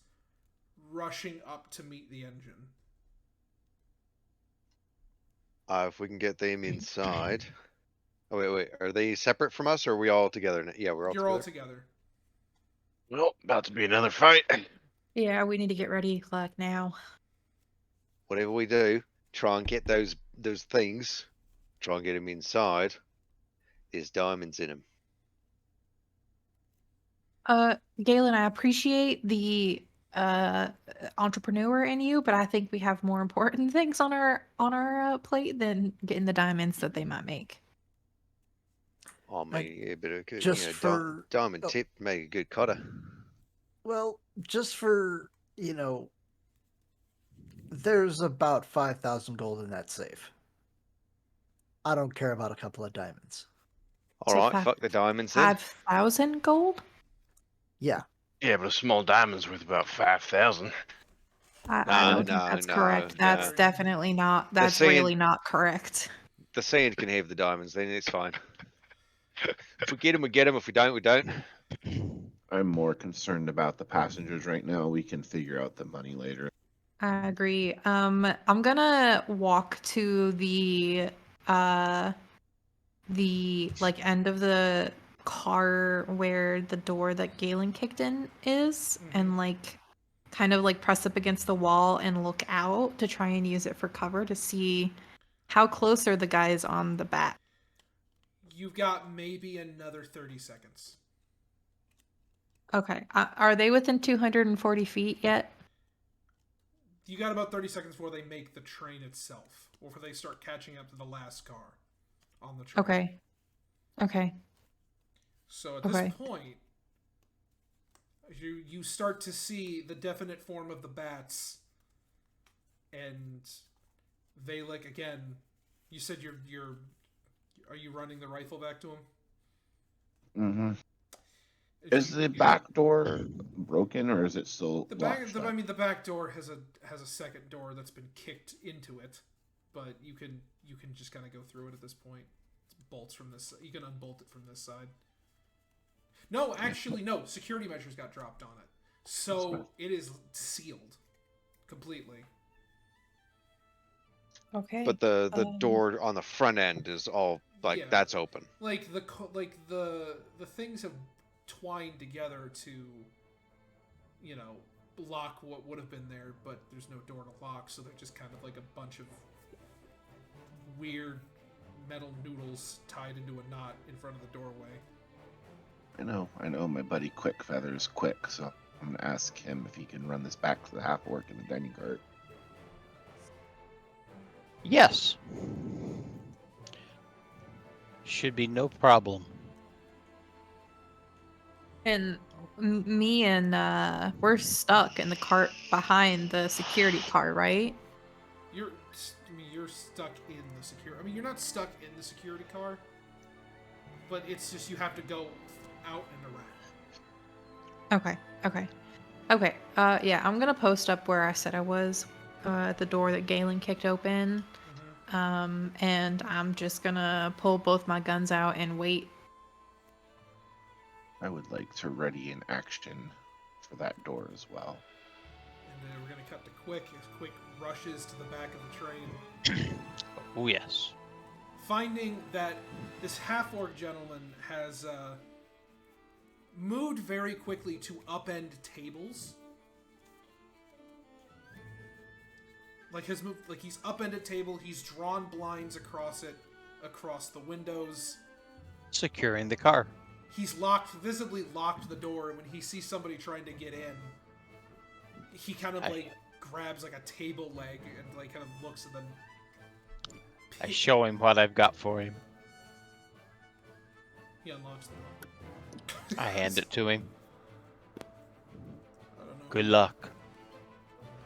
rushing up to meet the engine. If we can get them inside. Oh wait, are they separate from us, or are we all together? Yeah, we're all You're together. all together. Well, about to be another fight. Yeah, we need to get ready like now. Whatever we do, try and get those things. Try and get them inside. There's diamonds in them. Galen, I appreciate the entrepreneur in you, but I think we have more important things on our plate than getting the diamonds that they might make. Oh, maybe a bit of good, just for- diamond oh. tip, make a good cutter. Well, just for, there's about 5,000 gold in that safe. I don't care about a couple of diamonds. All So right, fuck the diamonds then. 5,000 gold? Yeah. Yeah, but a small diamond's worth about 5,000. I don't think that's correct. That's no. definitely not. That's saying- really not correct. The Sand can have the diamonds, then it's fine. If we get them, we get them. If we don't, we don't. I'm more concerned about the passengers right now. We can figure out the money later. I agree. I'm gonna walk to the like end of the car where the door that Galen kicked in is, and like kind of like press up against the wall and look out to try and use it for cover to see how close are the guys on the bat. You've got maybe another 30 seconds. Okay. Are they within 240 feet yet? You got about 30 seconds before they make the train itself, or before they start catching up to the last car on the train. Okay. Okay. So at this point, you start to see the definite form of the bats, and they like again. You said you're. Are you running the rifle back to him? Mm-hmm. Is the back door broken or is it still the locked back? shut? I mean, the back door has a second door that's been kicked into it, but you can just kind of go through it at this point. It's bolts from this. You can unbolt it from this side. No, actually, no. Security measures got dropped on it, so it is sealed completely. Okay. But the door on the front end is all like that's open. Like the things have twined together to, lock what would have been there, but there's no door to lock, so they're just kind of like a bunch of weird metal noodles tied into a knot in front of the doorway. I know my buddy Quick Feather's quick, so I'm gonna ask him if he can run this back to the half orc in the dining cart. Yes. Should be no problem. And me and we're stuck in the cart behind the security car, right? You're stuck in the security. I mean, you're not stuck in the security car, but it's just you have to go out and around. Okay. Yeah, I'm gonna post up where I said I was, at the door that Galen kicked open. And I'm just gonna pull both my guns out and wait. I would like to ready an action for that door as well. And then we're gonna cut to Quick as Quick rushes to the back of the train. Oh yes. Finding that this half-orc gentleman has moved very quickly to upend tables. He's upended table, he's drawn blinds across it, across the windows. Securing the car. He's visibly locked the door, and when he sees somebody trying to get in, he kind of grabs like a table leg and like kind of looks at them. I show him what I've got for him. He unlocks the door. I hand it to him. I don't know. Good luck.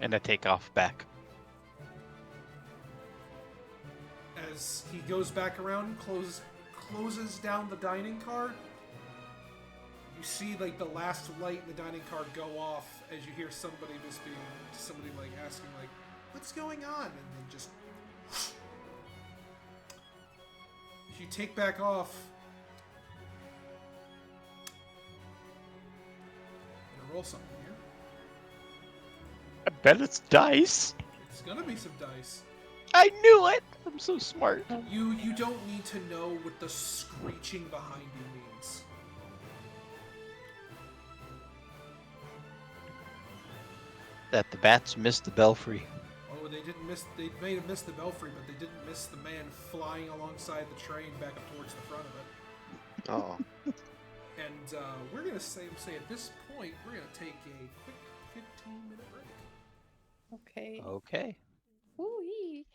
And I take off back. As he goes back around, closes down the dining car, you see like the last light in the dining car go off as you hear somebody like asking like, "What's going on?" And then just if you take back off, I'm gonna roll something here. I bet it's dice. It's gonna be some dice. I knew it. I'm so smart. You don't need to know what the screeching behind you means. That the bats missed the belfry. Oh, they didn't miss. They may have missed the belfry, but they didn't miss the man flying alongside the train back up towards the front of it. Oh. And we're going to say at this point, we're going to take a quick 15-minute break. Okay. Okay. Woo-wee.